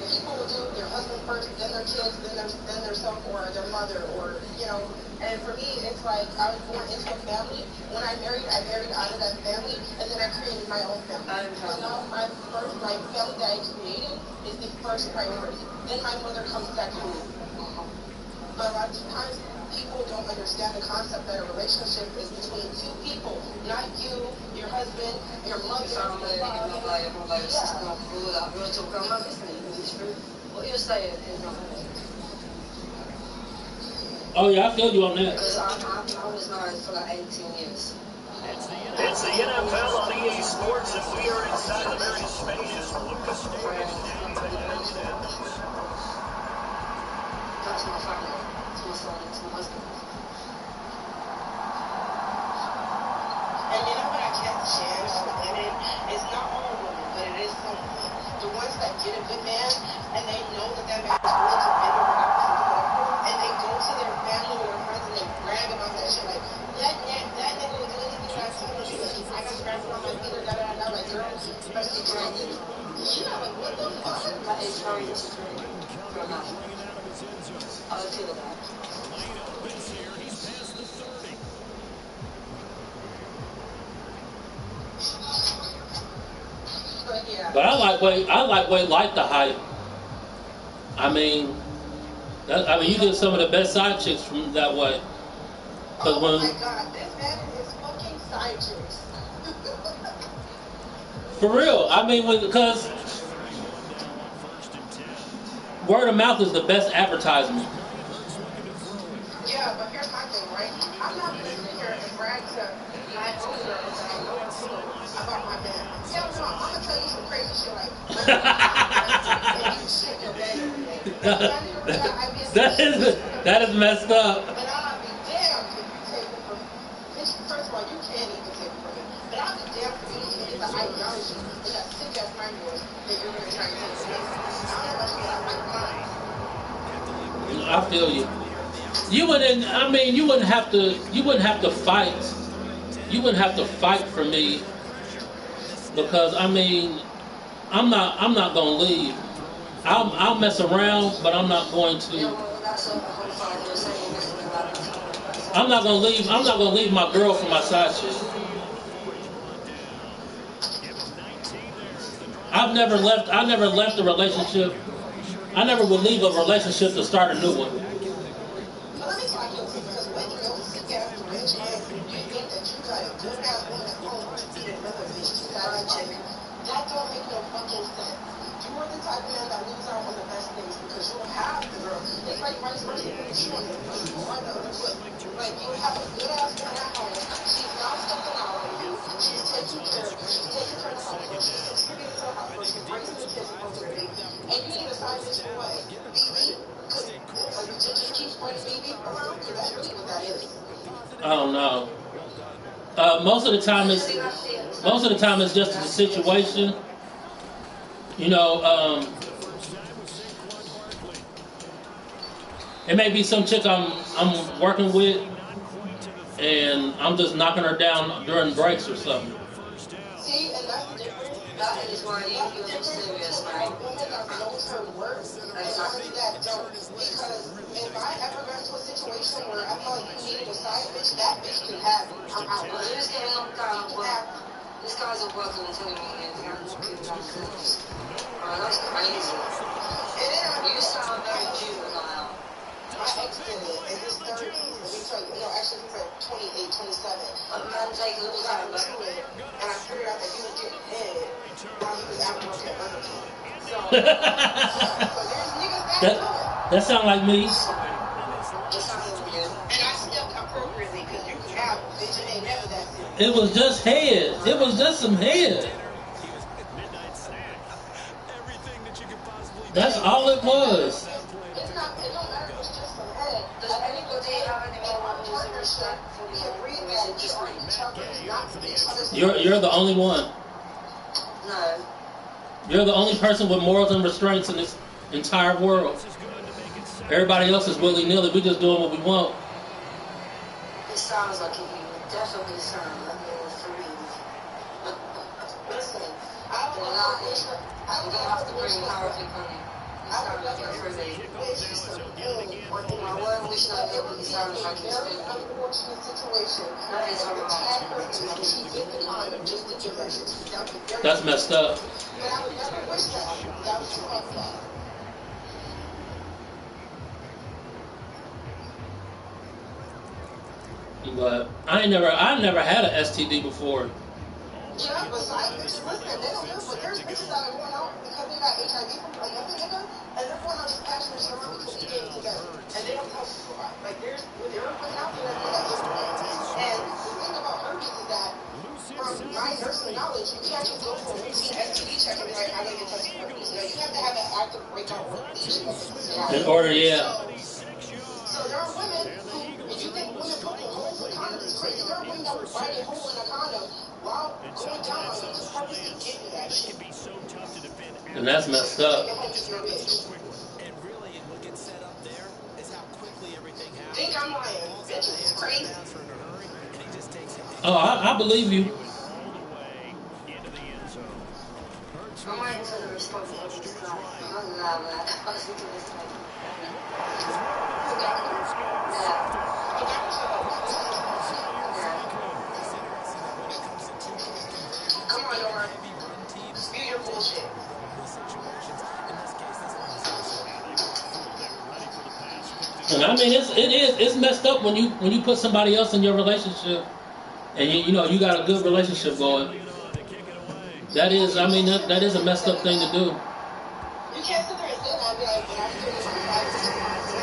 People will do their husband first, then their kids, then their self, or their mother, or, you know. And for me, it's like, I was born into a family. When I married out of that family, and then I created my own family. So now my family that I created is the first priority. Then my mother comes second. But a lot of times, people don't understand the concept that a relationship is between two people, not you, your husband, your mother, your father. What you're saying is not Oh yeah, I feel you on that. because I was married for like 18 years. It's the NFL on EA Sports, and we are inside the very spacious Lucas Stadium in downtown Indianapolis. That's my family. It's my son. It's my husband. And you know what I can't stand for women? It's not all women, but it is some women. The ones that get a good man, and they know that that man is willing to bend over backwards and do whatever, and they go to their family or their friends and they brag about that shit. Like, that nigga will do anything that I told him to do. I got scratches on my finger, da-da-da-da. Like, girl, especially girls. You know, like, what the fuck? That is very disappointing for a man. I would feel that. But I like way like the height. I mean, you get some of the best side chicks from that way. Oh my God, this man is fucking side chicks. For real, I mean, because word of mouth is the best advertisement. Yeah, but here's my thing, right? I'm not going to sit here and brag to my own girls that I know about my man. Hell no, I'm going to tell you some crazy shit like, and you shit your bed every day. That is messed up. But I'll be damned if you take it from me. Bitch, first of all, you can't even take it from me. But I'll be damned for you to even get the ideology in that sick ass mind of yours that you're going to try and take it from me. I don't know about you, but I'm like, fine. I feel you. You wouldn't have to fight. You wouldn't have to fight for me because I'm not gonna leave. I'll mess around, but I'm not going to. I'm not gonna leave my girl for my side chick. I never left a relationship. I never would leave a relationship to start a new one. Let me talk to you because when you go sick ass rich man, you think that you got a good ass woman at home to beat another bitch's side chick. That don't make no fucking sense. You are the type of man that lose out on the best things because you have the girl. It's like vice versa. You on the foot, you on the other foot. Like you have a good ass woman at home. She's not stepping out on you. She's taking care of you. She's taking care of the household. She's contributing to the household. She's raising the kids appropriately. And you need a side bitch for what? BB? Just keep spreading BB around? Because that's really what that is. I don't know. Most of the time it's just the situation. You know, it may be some chick I'm working with, and I'm just knocking her down during breaks or something. See, and that's different. That is why you're serious, right? A woman that knows her worth and one that don't. Because if I ever got into a situation where I felt like you needed a side bitch, that bitch can have it. I'm out. Well, you're just getting knocked down. This guy's a worker and telling me he's going to keep themselves. That's crazy. You sound very juvenile. My ex did it in his 30s. Let me tell you. No, actually, he's like 28, 27. But man, take a little time to it. And I figured out that he was getting head while he was out working at Burger King. So there's niggas that do it. That sound like me. It sounds like you. And I stepped appropriately because you can have bitch and ain't never that serious. It was just head. It was just some head. That's all it was. It's not, it don't matter if it's just some head. Does anybody have any more partnership? We agree that we are each other's, not each other's. You're the only one. No. You're the only person with morals and restraints in this entire world. Everybody else is willy-nilly. We just doing what we want. It sounds like you definitely sound like you're free. Listen, I don't have to bring powerful money. You sound like you're free. My word wish not be able to sound like you're free. Unfortunate situation. That is horrible. She didn't honor just the directions. That's messed up. But I would never wish that. That was fucked up. But I never had an STD before. Yeah, but side bitches, listen, they don't know, but there's bitches that are going out because they got HIV from a younger nigga, and they're going out just passing this around because he gave it to them. And they don't tell people about it. Like, when they're putting out there, they got HIV. And the thing about herpes is that, from my nursing knowledge, you can't just go for a routine STD check and be like, I know you're testing herpes. You know, you have to have an active breakout lesion that's supposed to happen. In order, yeah. So there are women who, if you think women poking holes in condoms is crazy, there are women that would bite a hole in a condom while going down on you to purposely give you that shit. And that's messed up. And really, what gets set up there is how quickly everything happens. Think I'm lying. Bitches is crazy. Oh, I believe you. I'm waiting for the response of this class. I'm not glad. I wasn't doing this like Come on, Nora. Spew your bullshit. And I mean, it's messed up when you put somebody else in your relationship, and you know you got a good relationship going. That is, I mean, that is a messed up thing to do. You can't sit there and say that and be like, when I'm doing this,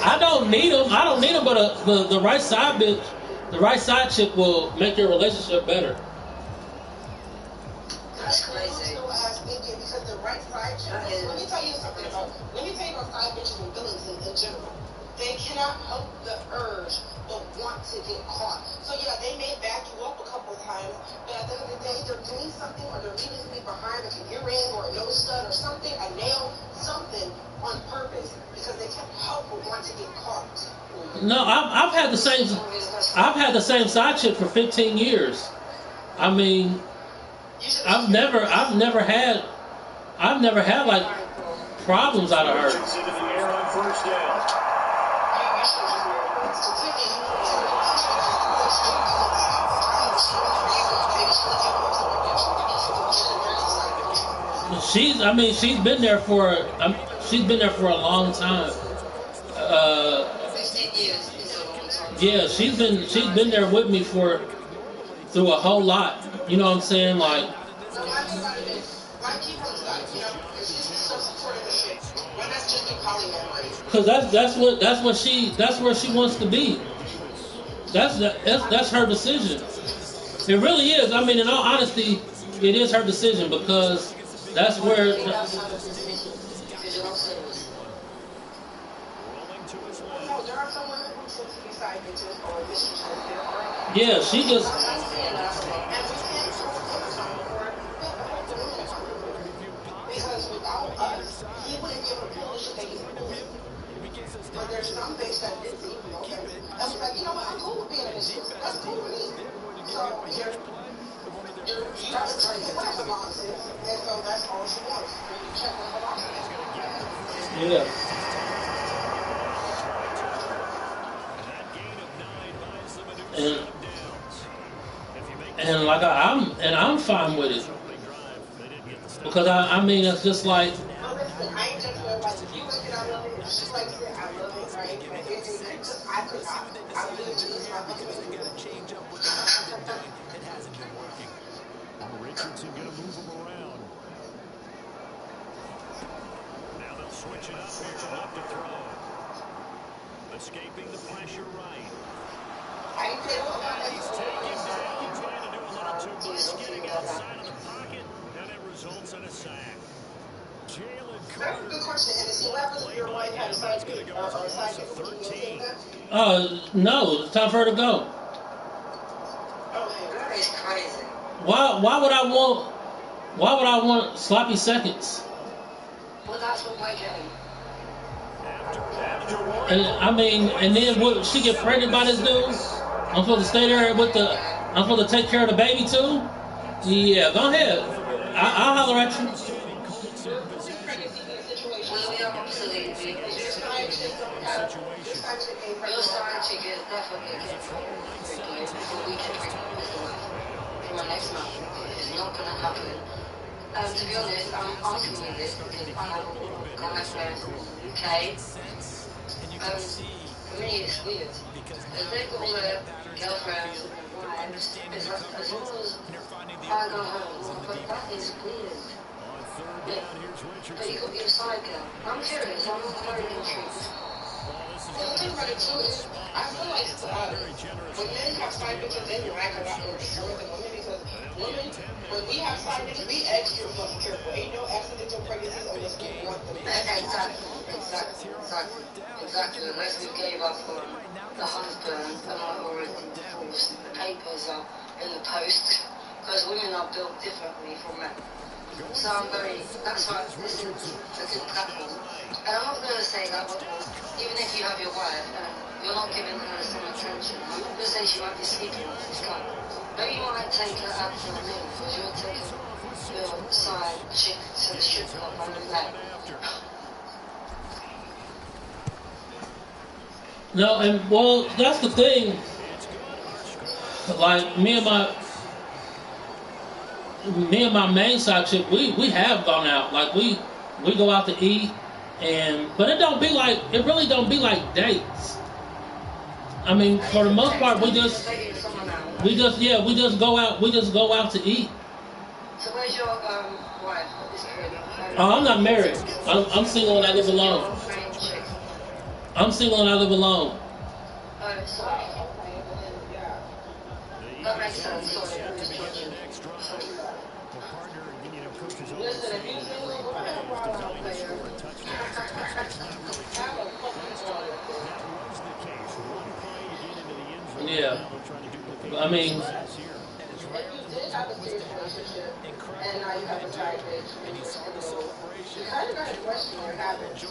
I don't need them. I don't need them, but the right side bitch, the right side chick will make your relationship better. That's crazy. Because the right side chick, let me tell you about side bitches and villains in general. They cannot help the urge but want to get caught. So yeah, they may back you up a couple of times, but at the end of the day, they're doing something or they're leaving something behind, like an earring or a nose stud or something, a nail, something on purpose because they can't help but want to get caught. No, I've had the same side chick for 15 years. I mean, I've never had like problems out of her. She's been there for a long time. 16 years is a long time. Yeah, she's been there with me through a whole lot. You know what I'm saying? Like, So my thing about it is, why keep her stuck? You know, if she's so supportive of shit, why not just be polyamorous? because that's where she wants to be. That's her decision. It really is. I mean, in all honesty, it is her decision because that's where. Yeah, she just. Because without us, he wouldn't be able to pull the shit that he's pulling. But there's some things that didn't even know that. I was like, you know what, I'm cool with being in this shit. That's cool with me. So you're trying to get what her box is, and so that's all she wants. You check what her box is. Yeah. And like I'm fine with it because I mean it's just like. Well, listen, I ain't just like you like it, I love it. She likes it, I love it, right? I could not. I really choose my husband. Richardson going to move him around. Now they'll switch it up here. Left to throw. Escaping the pressure right. He's taking down, trying to do a little too much, getting outside of the pocket, and it results in a sack. Jalen Carter. Good question. And see what happens if your wife had a side chick or a side chick? 13. No, it's time for her to go. That is crazy. Why would I want sloppy seconds? Well, that's what we're getting. And I mean, and then what? She get pregnant by this dude? I'm supposed to stay there I'm supposed to take care of the baby too? Yeah, go ahead. I'll holler at you. Well, we are absolutely. Your side chick is definitely getting before we can from our next match. It's not going to happen. To be honest, I'm asking you this because I have a guy friend in the UK. For me, it's weird. If they've got all their girlfriends and their wives, it's like, as long as I go home, but that is weird. Yeah. But you got your side girl. I'm curious, I'm very intrigued. The other thing about it too is, I feel like when men have side bitches, they lack a lot more more than women because women, when we have side bitches, we extra fucking careful. Ain't no accidental pregnancies unless we want them. Exactly. Unless we gave up on the husband and are already divorced, the papers are in the post because women are built differently from men. So that's why this is a good platform. And I'm not going to say that, even if you have your wife and you're not giving her some attention, I'm not going to say she might be sleeping with this guy. Maybe you might take her out for a meal because you're taking your side chick to the strip club on the night. No, and well, that's the thing. Like me and my main side chick, we have gone out. Like we go out to eat, but it really don't be like dates. I mean, for the most part, we just go out to eat. So where's your wife? Oh, I'm not married. I'm single and I live alone. I'm single and I live alone. Oh, sorry. That makes sense. Sorry. Listen, if you single, go ahead and ride out there. Yeah. I mean, If you did have a serious relationship and now you have a side bitch and you're single, you kind of got to question your habits.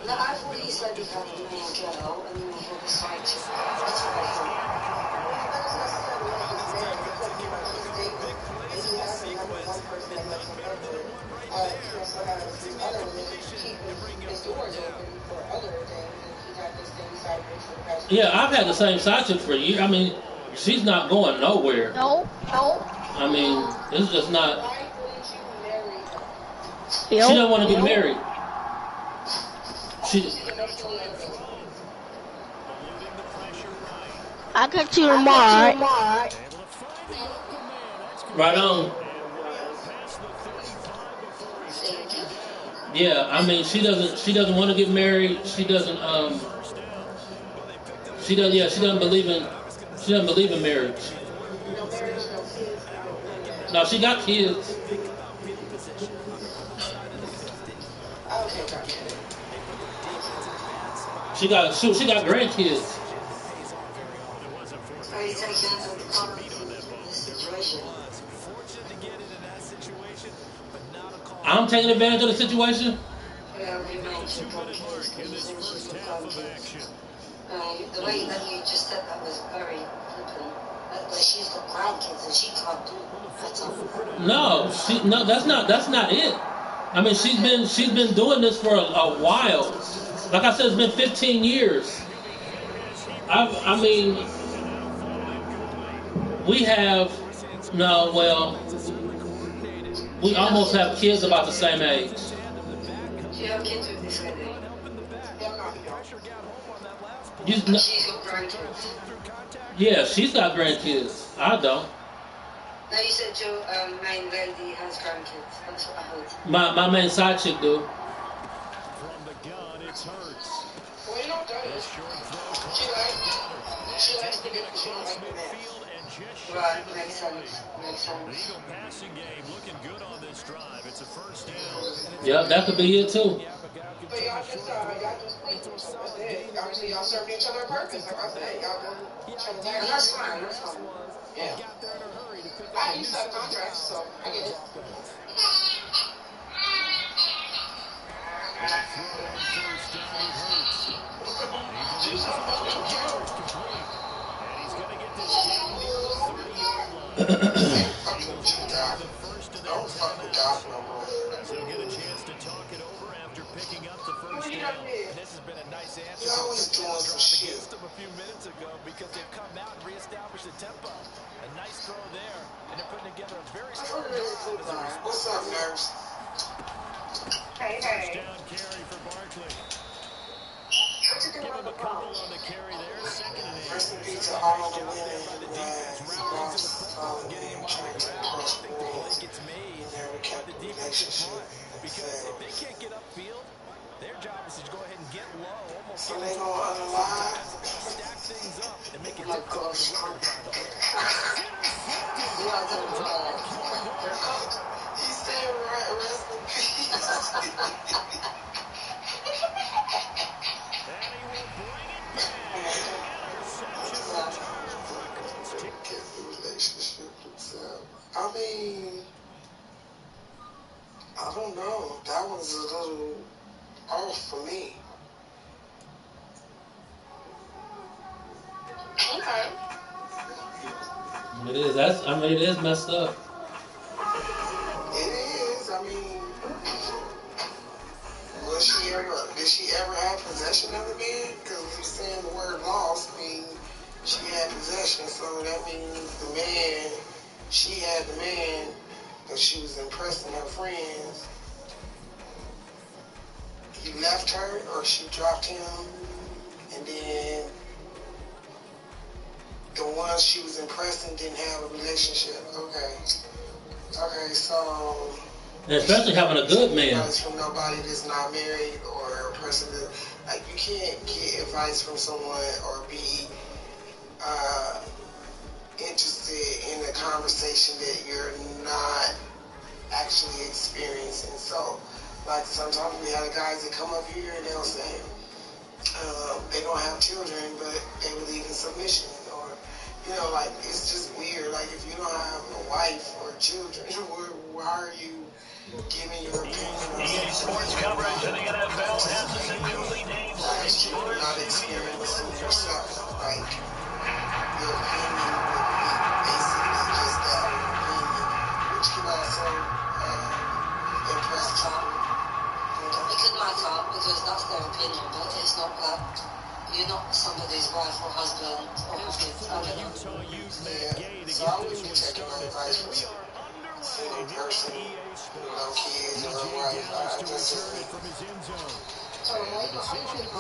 Now, I've already said you have a main girl and then you have a side chick. That's what I thought. yeah, I've had the same side chick for years. I mean, she's not going nowhere. No. I mean, it's just not. She Yep. doesn't want to get married. I got you tomorrow. Right on. Yeah, I mean, she doesn't want to get married. She doesn't believe in marriage. No, she got kids. She got grandkids. Are you taking the situation? I'm taking advantage of the situation. Yeah, you mentioned grandkids. You said she's got grandkids. The way that you just said that was very flippant. But she's got grandkids and she can't do that. No, that's not it. I mean, she's been doing this for a while. Like I said, it's been 15 years. I mean, we almost have kids about the same age. Do you have kids with this lady? She's got grandkids. Yeah, she's got grandkids. I don't. No, you said your main lady has grandkids. That's what I heard. My main side chick do. From the gun, it's Hurts. Well, you know what that is? She likes to get she don't like the man. Right, makes sense. Eagle passing game looking good on this drive. It's a first down. Yep, that could be it too. But y'all just played. So that's it. Obviously, y'all served each other a purpose. Like I said, y'all go each other back. And that's fine. Yeah. I used to have contracts, so I get it. Get a chance to talk it over after picking up the first down. This has been a nice answer. You're always doing some shit. Against them a few minutes ago because they've come out and reestablished the tempo. A nice throw there, and they're putting together a very strong drive. What's up, Nurse? Hey. Down carry for Barkley. Give him a couple on the carry there. Second and 8. Rest in peace to all of the women By the defense, lost getting him trying to cross the play gets made by the defensive front. Because if they can't get upfield, their job is to go ahead and get low, almost so they gonna unalive. stack things up and make it My difficult gosh. to run by the way. You are the bad. He said, rest in peace. And he will bring it back. Interception return for the Colts. Get the relationship itself. I mean, I don't know. That was a little off for me. Okay. It is. It is messed up. It is. I mean, did she ever have possession of the man? Because if you're saying the word lost, means she had possession. So that means she had the man, but she was impressing her friends. He left her, or she dropped him, and then the one she was impressing didn't have a relationship. Okay, so... And especially having a good man. Advice from nobody that's not married or a person that... Like, you can't get advice from someone or be interested in a conversation that you're not actually experiencing. So, like, sometimes we have guys that come up here and they'll say they don't have children, but they believe in submission. Or, you know, like, it's just weird. Like, if you don't have a wife or children, why are you giving your opinion? EA Sports coverage of the NFL has the newly named you're not experiencing yourself. Like, your opinion would be basically just that, opinion, which can also impress people. It could matter because that's their opinion, but it's not that you're not somebody's wife or husband or kids. I don't know. Yeah, so I wouldn't be taking my advice from a single person, no kids or a wife. I just say, So why not? I'm not going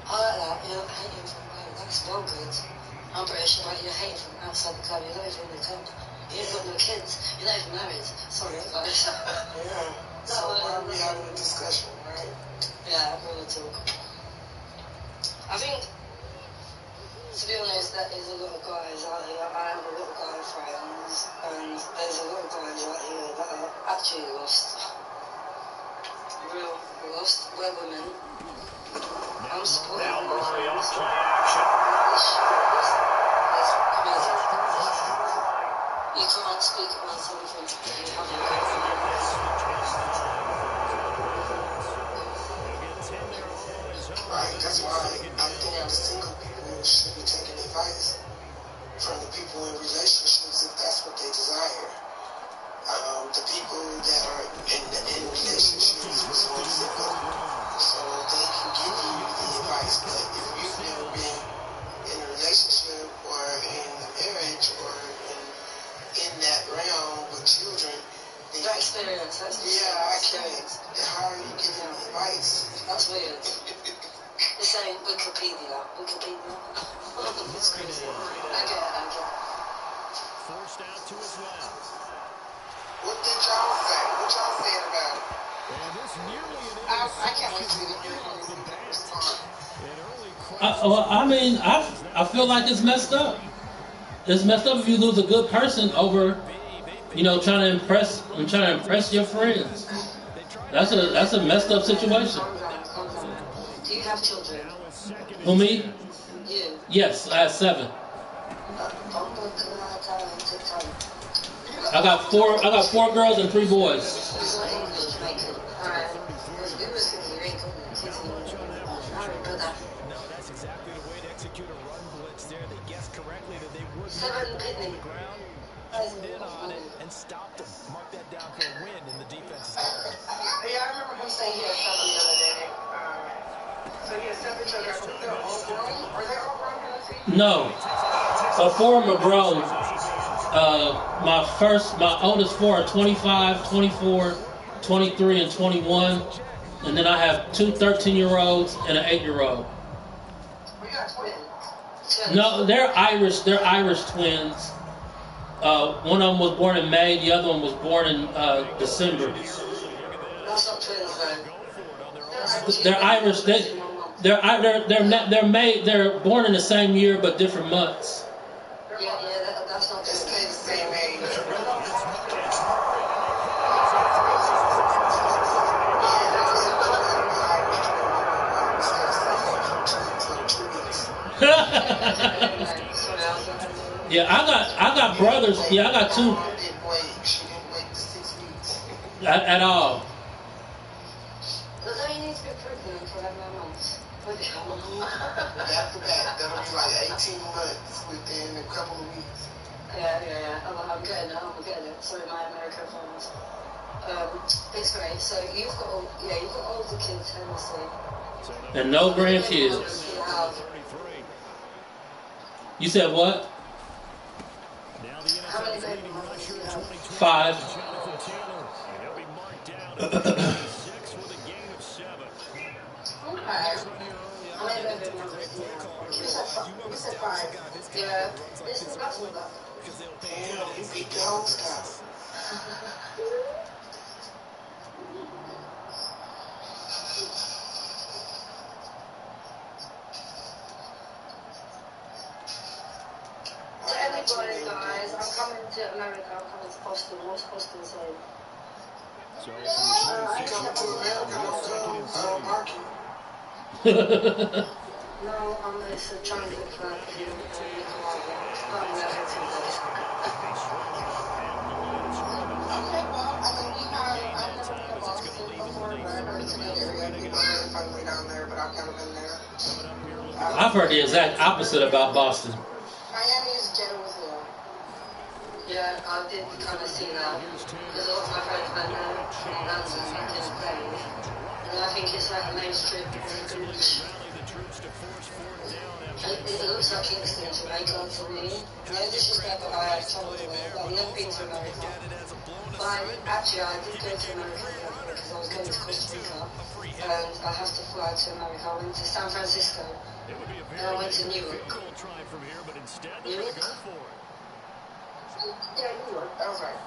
I like that. You're hating from home. That's well good. I'm British, but you're hating from outside the club. You're not even in the club. You ain't got no kids. You're not even married. Sorry, guys. yeah. So why are we having a discussion, right? Yeah, we're gonna talk. I think, to be honest, there is a lot of guys out here. I have a lot of guy friends, and there's a lot of guys out here that are actually lost. Real lost. We're women. I'm supporting Now my Murray on friends. play action. It's crazy. You can't speak about something that you haven't got. Right, that's why I think the single people should be taking advice from the people in relationships if that's what they desire. The people that are in relationships was once single, so they can give you the advice. But if you've never been in a relationship or in a marriage or in that realm with children, then That experience, that's I can't. How are you giving me advice? That's weird. They're saying Wikipedia. It's crazy. I get it. Forced out to his left. What did y'all say? What y'all saying about it? And this nearly an I can't wait to see I feel like it's messed up. It's messed up if you lose a good person over, trying to impress your friends. That's a messed up situation. Do you have children? Who, me? You. Yes, I have 7. I got four girls and 3 boys. It's not English. matchmaker. Because we was thinking you ain't got the kids anymore. I remember that. No, that's exactly the way to execute a run blitz there. They guessed correctly that they would Seven on Pitney. the ground, honed in on it, and stopped them. Mark that down for a win in the defense's territory. Yeah, I remember him saying he had 7 the other day. So he has 7 children. They're all grown? Are they all grown in the team? No. 4 of them are grown. My oldest 4 are 25, 24, 23, and 21. And then I have 2 13-year-olds and an 8-year-old. We got twins. No, they're Irish. They're Irish twins. One of them was born in May. The other one was born in December. That's not twins, though. They're Irish. They're born in the same year but different months. Yeah, that's not twins. They the same age. Yeah, I got brothers. Yeah, I got 2. She didn't wait the 6 weeks. At all. But don't you need to be pregnant for 11 months? Back to back. That'll be like 18 months within a couple of weeks. Yeah. I'm getting it. Sorry, my American friends. It's great. So you've got older kids, Hennessy. And no grandkids. You said what? How many baby mothers do you have? 5. Okay. How many baby mothers do you have? You said 5. Yeah. This is not that. Damn, you beat the whole stuff. To everybody, guys, I'm coming to America. I'm coming to Boston. What's Boston saying? I come to America, market. No, I'm just trying to look for Nicaragua. I'm never to this. Okay, well, I mean, I've never been to Boston before, but I know it's a good area. People are really friendly down there, but I've never been there. I've heard the exact opposite about Boston. Miami is ghetto as hell. Yeah, I did kind of see that. Because a lot of my friends went there from Atlanta and didn't play. And I think it's like a main strip on the beach. It looks like Kingston, Jamaica to me. No disrespect, but I told them I've never been to America. But actually, I did go to America because I was going to Costa Rica. And I have to fly to America. I went to San Francisco. And I went to Newark. Newark? Yeah, New York. That was right.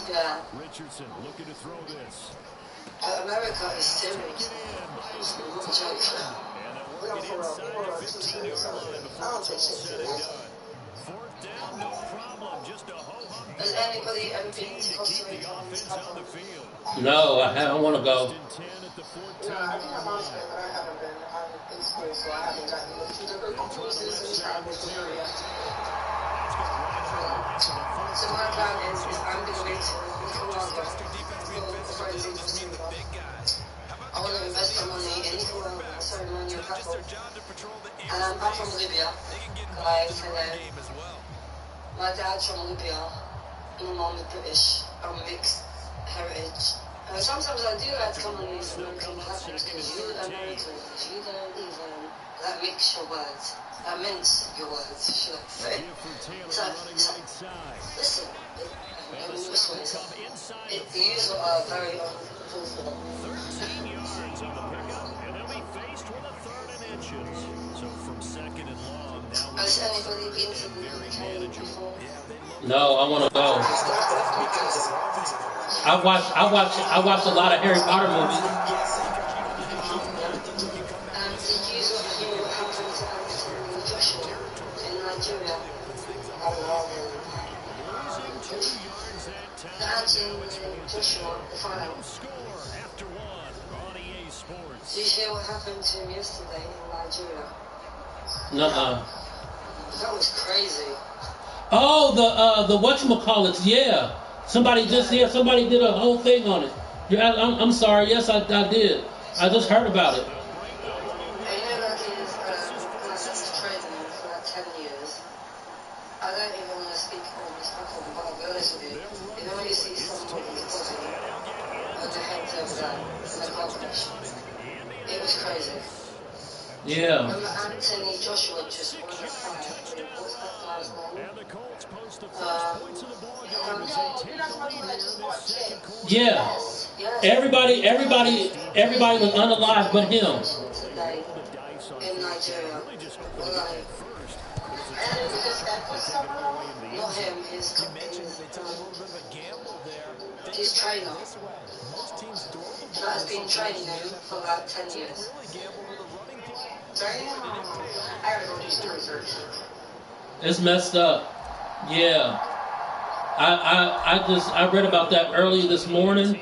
Yeah. Richardson looking to throw this. America is serious. It's not a joke. No, for real. People are too serious over there. I don't take shit serious. Fourth down, no problem. Just a ho-hum. Has anybody ever been to Costa Rica? On the field. No, I want to go. No, I think I'm honest, but I haven't been. I'm in school, so I haven't gotten the cruises and travels to the area. So my plan is I'm going to wait till Nicaragua. Friends in Costa Rica. I want to invest my money in Nicaragua, ceremonial couple. And I'm from Libya, guys, hello. My dad's from Libya, my mom is British, I'm mixed heritage. And sometimes I do like to come on these American platforms because you Americans, you don't even like mix your words. I mince your words, should I say. So listen, these are very uncomfortable. 13 yards on the pickup, and they'll be faced with a third and inches. So from second and long, now Has anybody been to the UK before? No, I want to go. I watched a lot of Harry Potter movies. Did you hear what happened to Anthony Joshua in Nigeria? The Anthony Joshua, the final. Did you hear what happened to him yesterday in Nigeria? Nuh-uh. That was crazy. Oh, the whatchamacallits, yeah. Somebody did a whole thing on it. Yeah, I'm sorry. Yes, I did. I just heard about it. And you know that is, when I said he's trading him for like 10 years, I don't even want to speak on this platform, but I'll be honest with you. You know when you see somebody's body and the head's over there and the car crash? It was crazy. Yeah. Remember Anthony Joshua just won a fight with, what's that guy's name? And the Colts post the first Um, points of the ball game. No, you're not talking about that just one chick. Yeah. yes. Everybody was unalive but him. Today in Nigeria. Like, And because that was somehow. not him, his trainer. That has been training him for like 10 years. Damn. I gotta go do some research. It's messed up. Yeah. I read about that earlier this morning.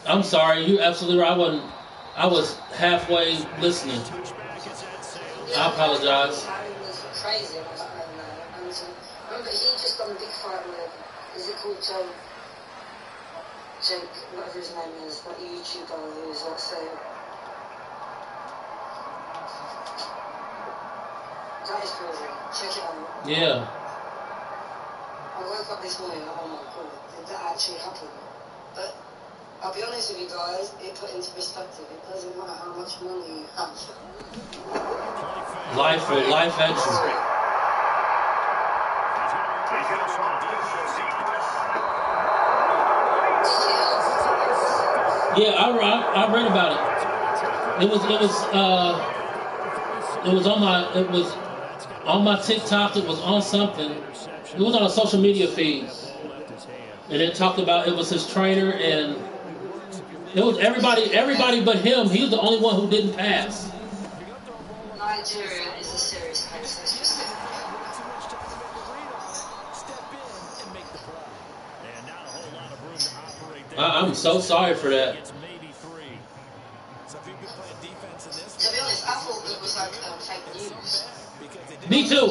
I'm sorry, you're absolutely right. I was halfway listening. I apologize. It was crazy. Remember, he just got a big fight with, is it called Jake, whatever his name is, that YouTuber who's like saying, that is crazy. Check it out. Yeah. I woke up this morning, oh my god, did that actually happen? But I'll be honest with you guys, it put into perspective. It doesn't matter how much money you have. Life entry. Yeah, I read about it. It was on my TikTok. It was on something. It was on a social media feed, and it talked about it was his trainer, and it was everybody but him. He was the only one who didn't pass. Nigeria is a serious case. Let's just say. I'm so sorry for that. To be honest, I thought it was like fake news. Me too.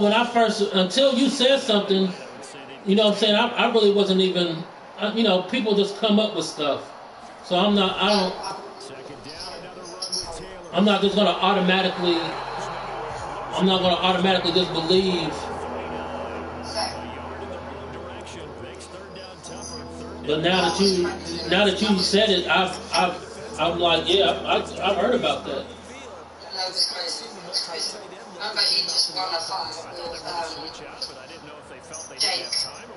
When I first, until you said something, you know what I'm saying, I really wasn't even, people just come up with stuff. So I'm not just going to automatically just believe. But now that you said it, I'm like, yeah, I've heard about that. No, it was crazy. It was crazy. Remember, he just won a fight with Jake,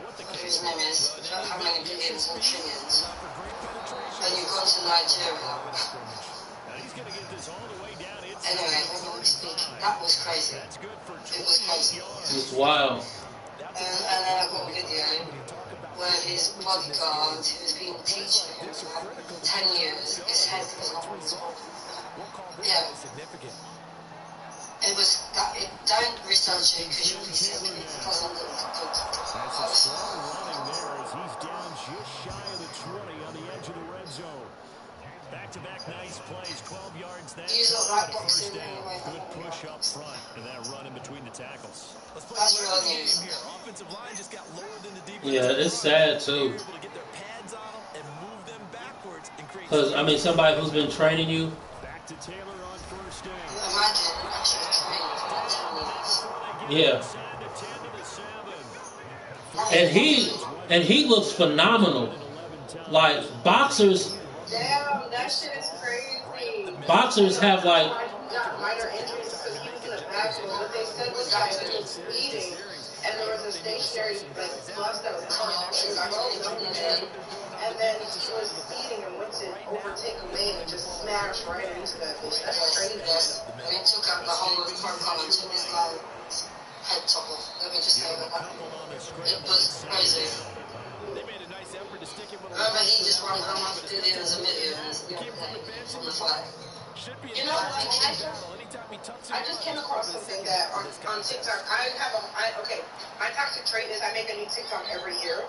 whatever his name is, how many billions and trillions. And you've gone to Nigeria. Anyway, let me speak. That was crazy. It was crazy. It's wild. And then I got a video where his bodyguard, who's been teaching him for like 10 years, his head was not on his body. Yeah. It was that. Don't research it because you'll be sick. It doesn't look good. He's down just shy of the 20 on the edge of the red zone. Back-to-back nice plays, 12 yards there. Use it like boxing anyway. Good push up front and that run in between the tackles. That's real news. Offensive line just got lowered in the defense. Yeah, it's sad too. Able to get their pads on them and move them backwards and create. Because somebody who's been training you. Back to Taylor on first down. Imagine actually training for like 10 years. Yeah. And he looks phenomenal. Like boxers. Damn, that shit is crazy. Boxers have like. Got minor injuries because he was in the bathroom. What they said was that he was eating, and there was a stationary bus that was coming and she got rolling in, and then he was eating and went to overtake a man and just smashed right into that bitch. That's crazy. And it took out the whole of the front column and took this guy's head top off. Let me just say that. It was crazy. Remember, he just won how much billions and millions the other day from the fight. You know, like, I just came across something that on TikTok. My toxic trait is I make a new TikTok every year.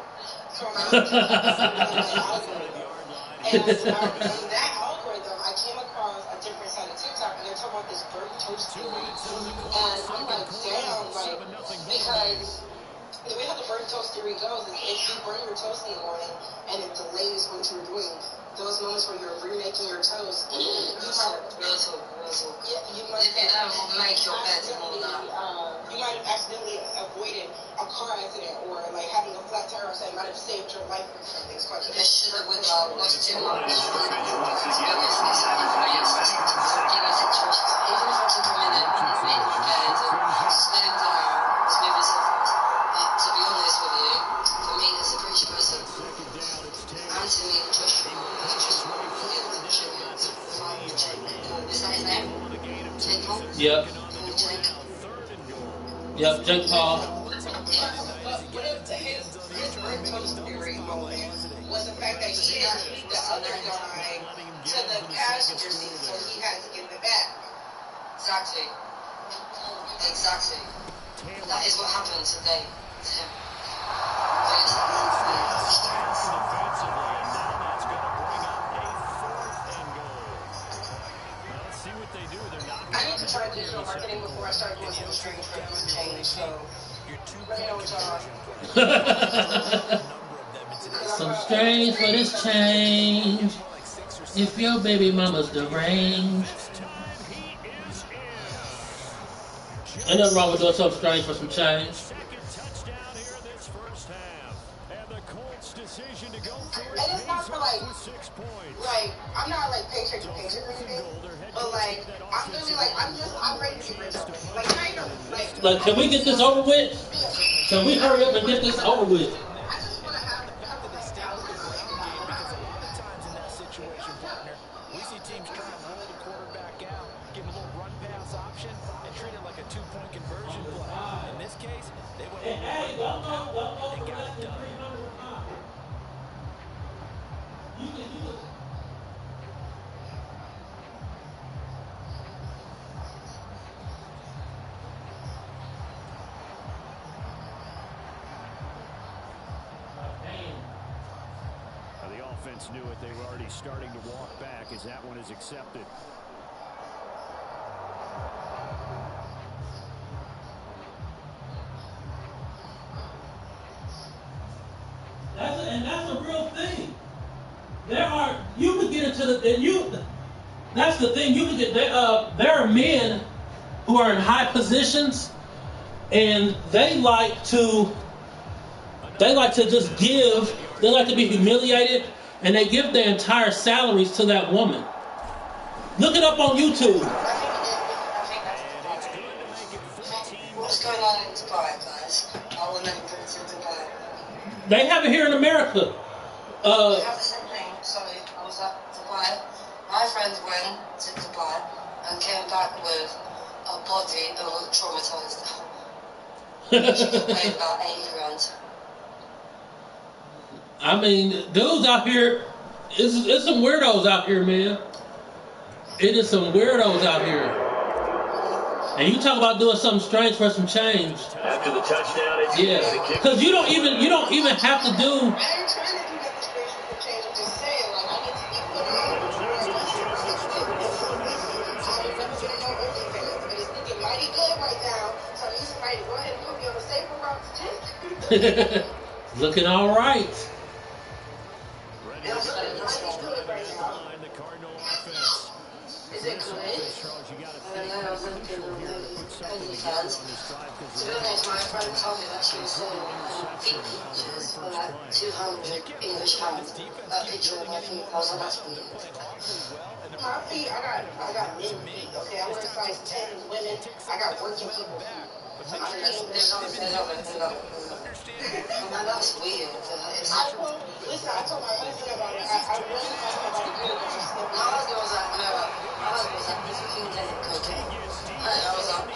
So I'm out and in that algorithm, I came across a different side of TikTok, and they're talking about this burnt toast theory. And I'm like, damn, like, because the way how the burnt toast theory goes is if you burn your toast in the morning and it delays what you're doing, those moments where you're remaking your toast, you might have accidentally avoided a car accident or like having a flat tire outside might have saved your life from something. It's quite to be honest with you, for me, there's a British person. Anthony Joshua. Is that his name? Jake Paul? Yep. Jake. Yep, Jake Paul. His burnt toast theory moment was the fact that he didn't leave the other guy to the passenger seat, so he had to get in the back. Exactly. That is what happened today to him. I need to try digital marketing before I start doing some strange change, so let me know what y'all. Some strange for this change. If your baby mama's deranged. Ain't nothing wrong with doing something strange for some change. And it's not for like I'm not like paycheck to paycheck or anything, but like I'm really like I'm ready to be rich. Like I know, like can we get this over with? Can we hurry up and get this over with? I just want to have a couple of thousand. Because a lot of times in that situation, partner, we see teams trying to roll the quarterback out, give him a little run pass option, and treat it like a 2-point conversion play. In this case, they went and got it done. The offense knew it. They were already starting to walk back as that one is accepted. That's a real thing. You can get into that's the thing, you can get, there are men who are in high positions and they like to just give, they like to be humiliated and they give their entire salaries to that woman. Look it up on YouTube. What's going on in Dubai, guys? I will never put it in Dubai. They have it here in America. We have the same thing. Sorry, I was at Dubai. My friend went to Dubai and came back with a body that was traumatized. She paid about 80 grand. I mean, dudes out here, it's some weirdos out here, man. It is some weirdos out here. And you talk about doing something strange for some change. After the touchdown, it's because you don't even have to do. I ain't trying to do that strange for change. I'm just saying, like I get to eat what I want. I've never been on OnlyFans, but it's looking mighty good right now. So I need somebody to go ahead and put me on a safer route to take. Looking all right. Is it good? I don't know, I was looking on OnlyFans. To be honest, my friend told me that she was selling feet pictures for like 200 English pounds. That picture of my feet, I was like, that's weird. My feet, I got men feet, okay? I wear size 10 women. I got working people feet. They're not. That's weird. Listen, I told my husband about it. I really asked him about it. My husband was like, no. My husband was like, this fucking day of cocaine. I was like, I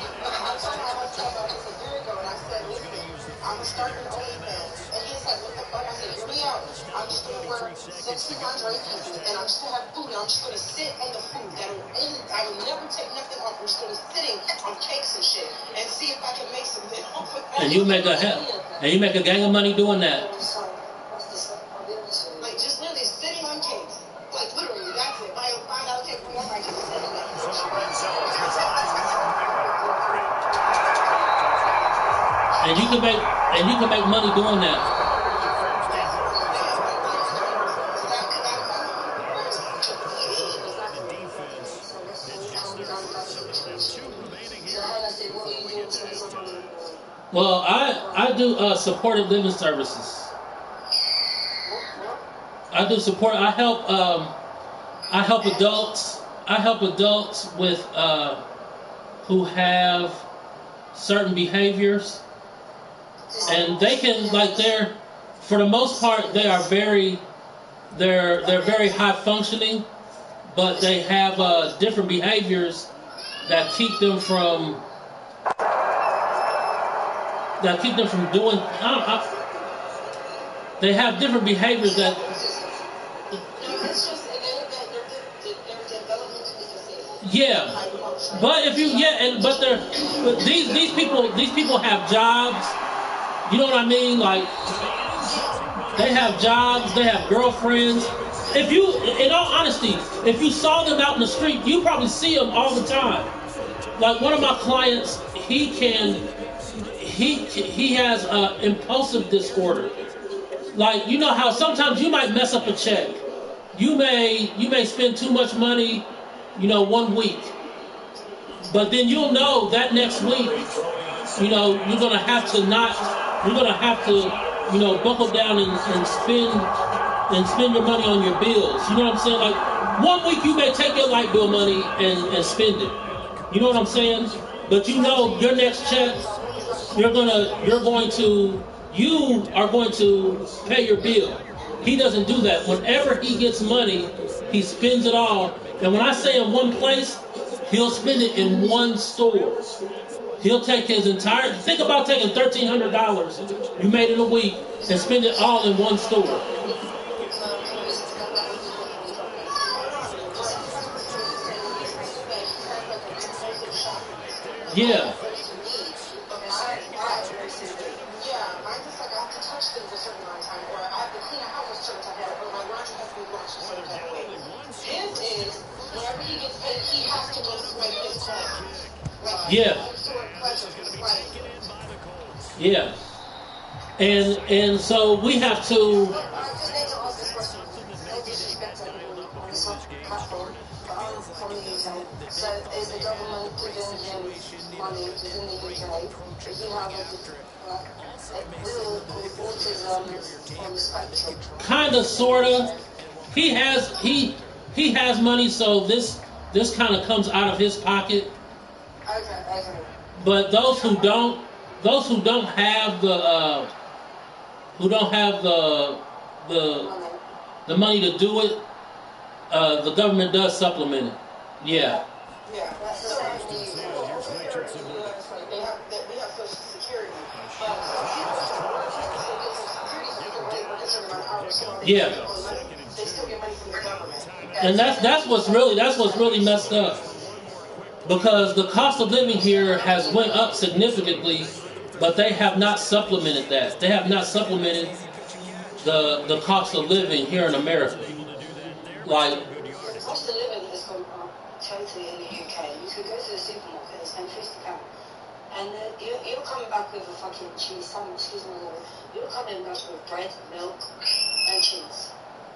told my husband about this a year ago, and I said, listen, I'm starting OnlyFans. And he's like, what the fuck? I said, hear me out. I'm just going to wear sexy lingerie pieces, and I'm just going to have food, and I'm just going to sit on the food. I will never take nothing off. I'm just going to be sitting on cakes and shit, and see if I can make some money off of that. And you make a gang of money doing that. Like, just literally sitting on cakes. Like, literally, that's it. Buy a $5 cake from Walmart, just sit on that. And you can make And you can make money doing that. Well, I do supported living services. I do support. I help adults. I help adults with who have certain behaviors, and they can they're for the most part they are very they're very high functioning, but they have different behaviors that keep them from doing. They have different behaviors that. Yeah, but if you but these people have jobs. You know what I mean? Like they have jobs, they have girlfriends. If you, in all honesty, if you saw them out in the street, you probably see them all the time. Like one of my clients, he has impulsive disorder. Like you know how sometimes you might mess up a check. You may spend too much money, 1 week. But then you'll know that next week, you're gonna have to buckle down and spend your money on your bills. You know what I'm saying? Like 1 week you may take your light bill money and spend it. You know what I'm saying? But your next check, you are going to pay your bill. He doesn't do that. Whenever he gets money, he spends it all. And when I say in one place, he'll spend it in one store. He'll take his entire, think about taking $1,300 you made in a week and spend it all in one store. Yeah. Yeah. Yeah. And so we have to. So is the government giving him money within the UK? If you have autism on the spectrum. Kind of, sorta. He has money, so this kind of comes out of his pocket. Okay. But those who don't have the money to do it, the government does supplement it. Yeah. Yeah, that's the same thing. We have Social Security, but yeah. They still get money from the government. And that's what's really messed up. Because the cost of living here has went up significantly, but they have not supplemented that. They have not supplemented the cost of living here in America. Like the cost of living has gone up totally in the UK. You could go to the supermarket and spend £50, and you're coming back with a fucking cheese sandwich. Excuse me, you're coming back with bread, milk, and cheese.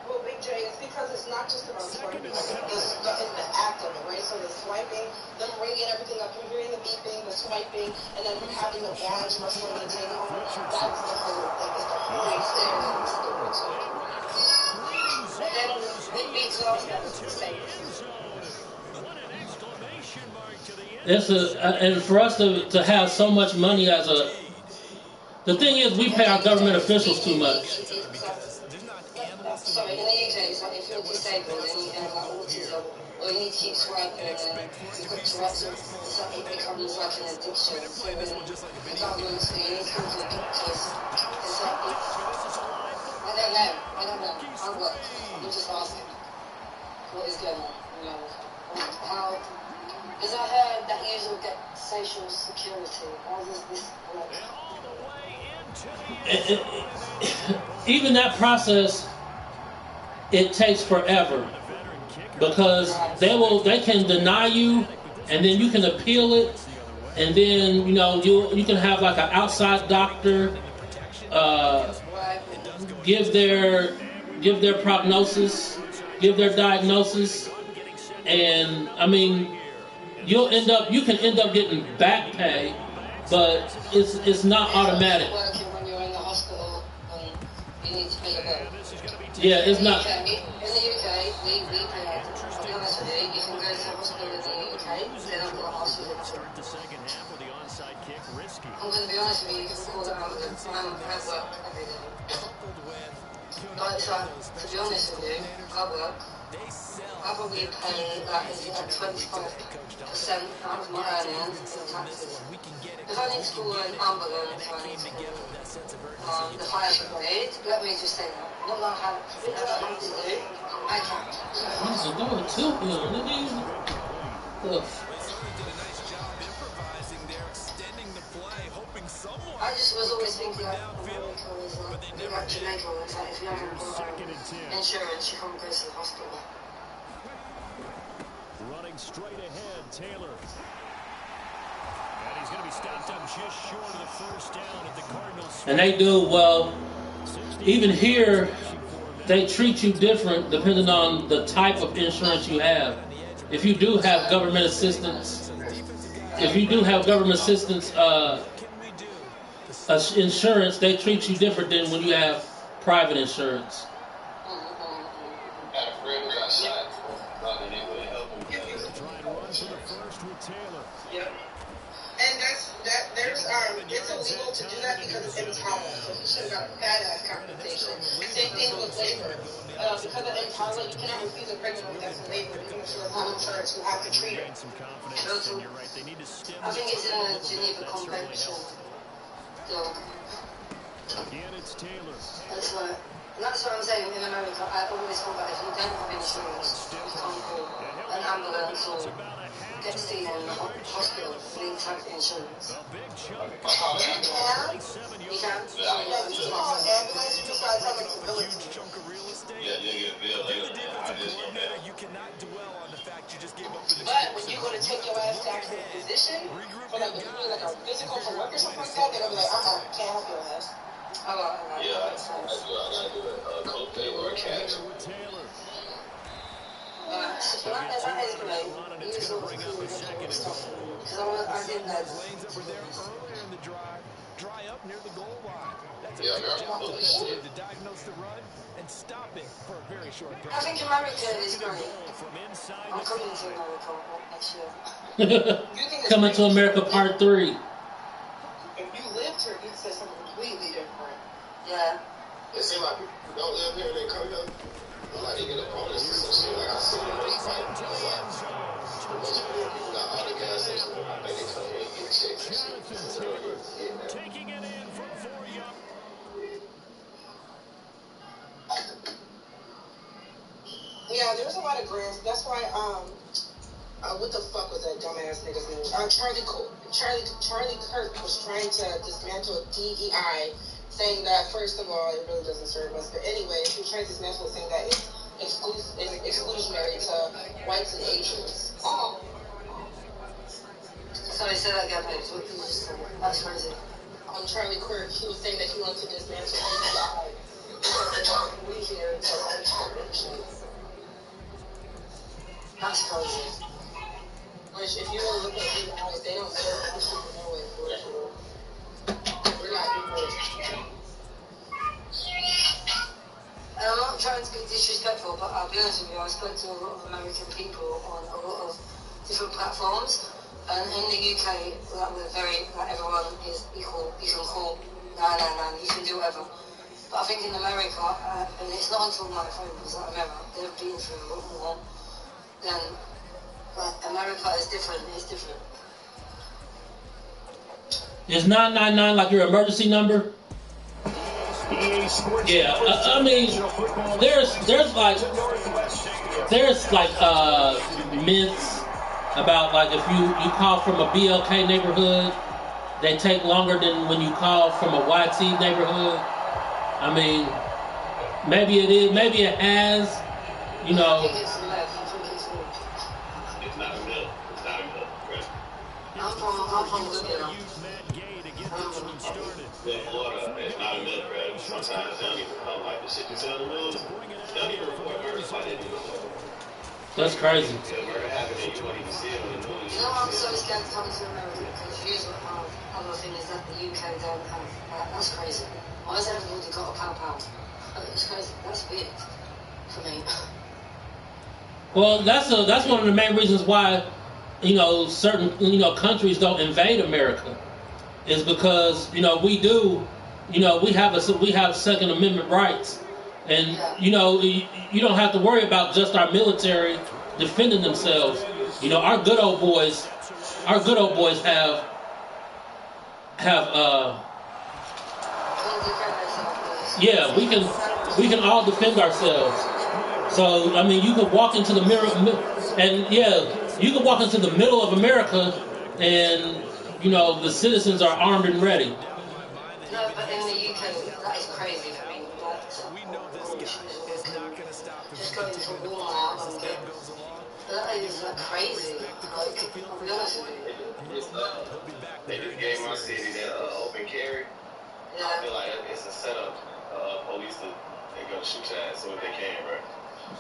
Well, Big J, it's because it's not just about swiping. It's the act of it, right? So the swiping, them ringing everything up, you hearing the beeping, the swiping, and then having the badge wrestling the thing on. That's the whole thing. It's the whole experience. And then it beats off the state. and for us to have so much money the thing is we pay our government officials too much. Sorry, in the UK, it's like if you're disabled and you have like autism, or you need to keep swiping and you've got Tourette's, it becomes like an addiction. So the government, so you need to come to the pictures. It's like, I don't know. I'm just asking. What is going on? How? Because I heard that you will get social security. How does this work? Even that process, it takes forever because they can deny you, and then you can appeal it, and then you can have like an outside doctor give their prognosis, give their diagnosis, and I mean, you can end up getting back pay, but it's not automatic. Working when you're in the hospital and you need to pay your bill. Yeah, it's not. In the UK, we pay it. I'll be honest with you, you can go to the hospital in the UK, they don't want to ask you to do it. I'm going to be honest with you, you can call it ambulance. I'm at work every day. But to be honest with you, I work. I probably pay like 25% out of my earnings in taxes. If I need to call an ambulance, I need to call the fire brigade. Let me just say that. Not that I have to do. I can't. This is going to him. I just was always thinking that America was like Jamaica. It's like if you haven't got insurance, you can't go to the hospital. Running straight ahead, Taylor. And he's going to be stopped up just short of the first down at the Cardinals. And they do well. Even here, they treat you different depending on the type of insurance you have. If you do have government assistance, insurance, they treat you different than when you have private insurance. Yep. And it's illegal to do that because it's intolerant. So he should have got a badass compensation. Same thing with labor. Because of intolerant, you cannot refuse a pregnant woman that's in labor even if she has home insurance. You have to treat her. I think it's in the Geneva Convention. That's what I'm saying. In America, I always thought that if you don't have insurance, you can't call an ambulance or get seen in the hospital. You need to have insurance. You can. Ambulance, you just gotta tell them to bill it. Yeah, you get a bill later. I just know that. But when you go to take your ass down to a physician, for like if you need like a physical for work or something like that, they're gonna be like, can't help your ass. Yeah, I gotta do a copay or a cash. That is great. You sort of cool with stuff. Because I didn't know that. Dry up near the goal line. That's a Yeah, good job to diagnose the run and stop it for a very short period. I think America is great. I'm coming to America next year. Coming to America Part 3. If you lived here, you'd say something completely different. Yeah. It seems like people who don't live here, they come here. Like they get a bonus or some shit. Like I see the most like most people got all the gas stations. I think they come here and get checks and shit. Taking it in from 4 yards. Yeah, there's a lot of grants. That's why, what the fuck was that dumbass nigga's name? Charlie Kirk was trying to dismantle DEI, saying that, first of all, it really doesn't serve us. But anyway, he was trying to dismantle, saying that it's exclusionary to whites and Asians. Oh. Sorry, say that again, please. That's crazy. Charlie Kirk, he was saying that he wanted to dismantle DEI because it's exclusionary to whites and Asians. That's crazy. Which, if you really look at DEI, they don't serve us in no way, for sure. We're not equal. And I'm not trying to be disrespectful, but I'll be honest with you, I spoke to a lot of American people on a lot of different platforms, and in the UK, we're very, everyone is equal. You can call 999, you can do whatever. But I think in America, and it's not until my phone was like America, they've been through a lot more. Then, America is different. It's different. Is 999 like your emergency number? Yeah, I mean, there's like myths about like if you call from a BLK neighborhood, they take longer than when you call from a YT neighborhood. I mean, maybe it is, maybe it has, you know. It's not a mill. It's not a mill. Right. I'm from Libya. Yeah, Florida. It's not a mill. sometimes they don't even come. Like the shit you tell the news, they don't even report murders like they do. That's crazy. Yeah, murder happened and you don't even see it on the news. You know, I'm so scared to come to America because here's what other thing is that the UK don't have. That's crazy. Why has everybody got a pow-pow? It's crazy. That's weird for me. Well, that's one of the main reasons why, certain countries don't invade America, is because we do, we have Second Amendment rights, and you don't have to worry about just our military defending themselves. Our good old boys have we can all defend ourselves. So, I mean, you could walk into the you could walk into the middle of America and, the citizens are armed and ready. No, but in the UK, that is crazy for me. We know this guy is not going to stop the just going to war now and get. That is crazy. I'll be honest with you. They just gave my city that open carry. Yeah. I feel like it's a setup. Police they go shoot your ass as soon as they can, bro.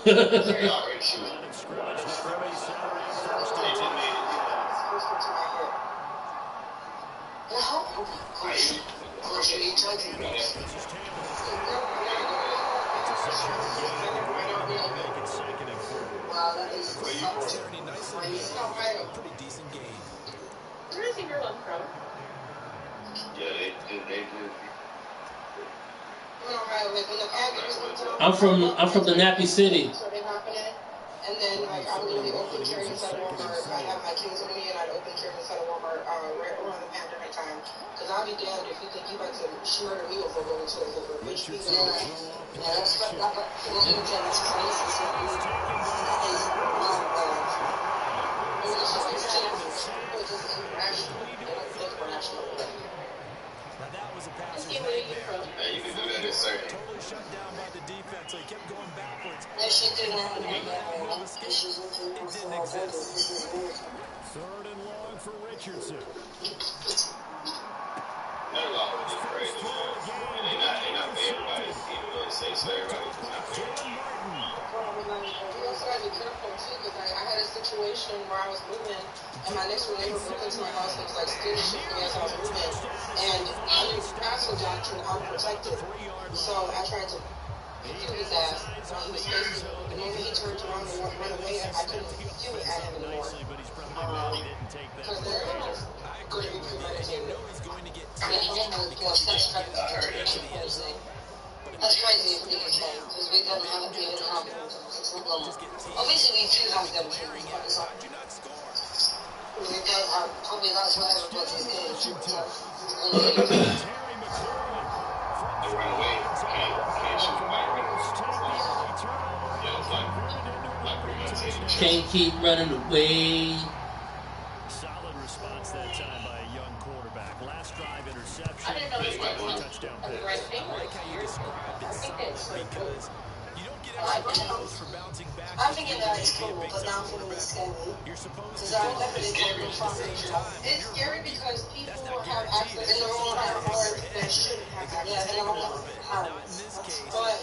They already shooting. They just made it. Wow, that is pretty decent game. Where is your love from? Yeah, they did. I'm from the Nappy City. And then, like, I would literally open carry inside of Walmart. I have my kids with me, and I'd open carry inside of Walmart right around the pandemic time. Because I'd be damned if you think you about to murder me over going to a bitch people. Yeah, that's crazy. That is Now that was a pass. Hey, you can do that in second. Totally shut down by the defense, so he kept going backwards. no, she didn't have It it didn't exist. Third and long for Richardson. That law is crazy, man. And they not for everybody. Even though it says for everybody, it's not for everybody. You also gotta be careful too, because I had a situation where I was moving, and my next door neighbor broke into my house and was like stealing shit from me as I was moving. And under castle doctrine, I'm protected. So I tried to shoot his ass while he was facing me. And when he turned around and ran away, I couldn't shoot at him anymore. Because they're going to be premeditated. That's crazy in the UK, because we don't have it even have them. It's not normal. Obviously, we do have them things, but it's not. We don't have, probably that's what everybody's getting. They run away, can't shoot nobody. Yeah, it's like premeditated. Can't keep running away. Solid response that time by a young quarterback. Last drive interception. I didn't know this was Touchdown the pass. right thing. I like how you described it, because you don't get extra goals for bouncing back. I'm thinking that it's cool, but now I'm feeling it's scary. You're supposed Because to I definitely can't go far. It's scary because people have access to their own hearts that shouldn't have access. Yeah, they don't have not in this case. But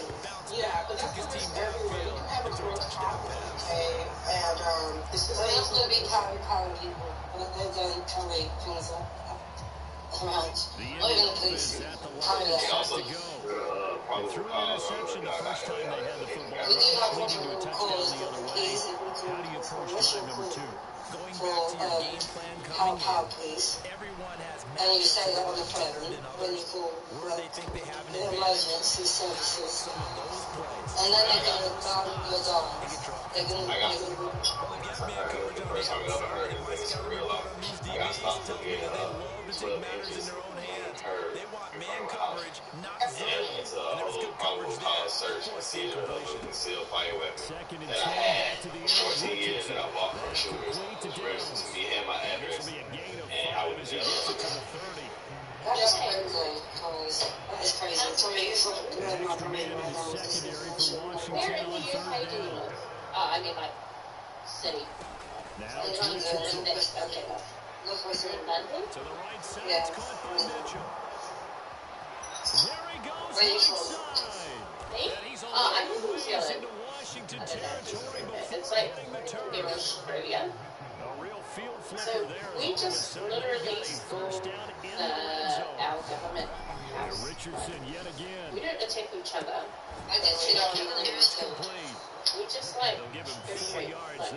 yeah, but that's just everywhere. You can have a girl's top, okay, and it's the So same. there's going to be carrying people, but they don't carry things like that. Right. Not even the police carry They that. also probably Threw an interception the first time they had the football. We do have Leading to a multiple touchdown calls the that other the way. police if we How do you approach permission drive number two? Going for back to your game plan coming power in, police. everyone has And you say that on the phone when you call where they think they have an the advantage. emergency services. Some of those plays. And then they're going to down your dogs. They're going I got to the first time I ever heard it, but it's a real life. I got stopped to get 12 inches and heard They want in man front of the house. coverage, not And zone. it's a whole probable cause search and seizure of a concealed fire weapon Second and that I 10 had back to the 14 years that I bought from shooters. It was registered to me and my address, Be a gain of and I 5 was as he just gets it to the 30. That is crazy, guys. That is crazy. To me, it's like my brain right now. This is bullshit. Where in the UK do you live? I mean, like, city. Now It's to not Richardson. good. Okay, look what's in London. To the right side. Yeah. It's caught by Mitchell. There he goes Where you from? Me? I'm from New Zealand. It's like near Australia. So we just literally stormed our government house. We don't attack each other. I did see that on the news. We just like go straight, like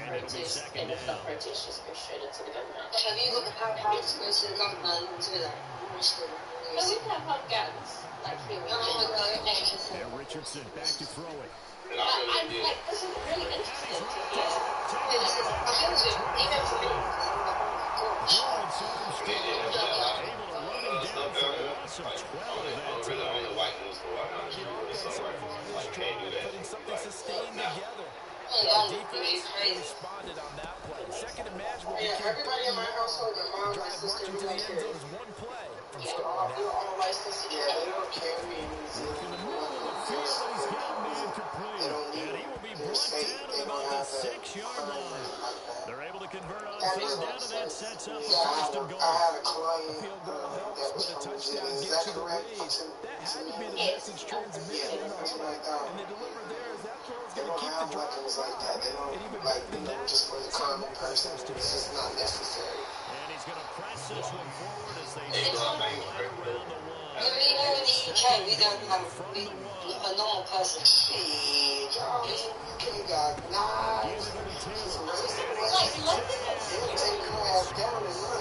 protest, and if not protest, just go straight into the government. Have you got the power to go to the government and do that? No, we can have guns, like here. Richardson back to throw it. I'm like, this is really interesting to hear. Even for me. Putting something sustained together. Responded on that play. Second and match will be everybody in my household, my mom, my sister, marching to the end zone is one play from we were all licensed to get they don't care me in New Zealand. They don't need it. They're safe. They don't have to They're able to convert on third down, and that sets up a first and goal. I had a client field goal helps, that was but a from New touchdown Zealand. Is gets that you the correct? lead. That had to be the message transmitted in the huddle. And they delivered there as that throw is They going to don't keep have the drive weapons like that. They don't, and even like, better than that, just for the common person. It's just not necessary. And he's going to press this one forward as they It's start not- right around the one. You know, in the UK, we don't have a normal person. Hey, Charles, you got knives. Like, London is They'll take your ass down and run.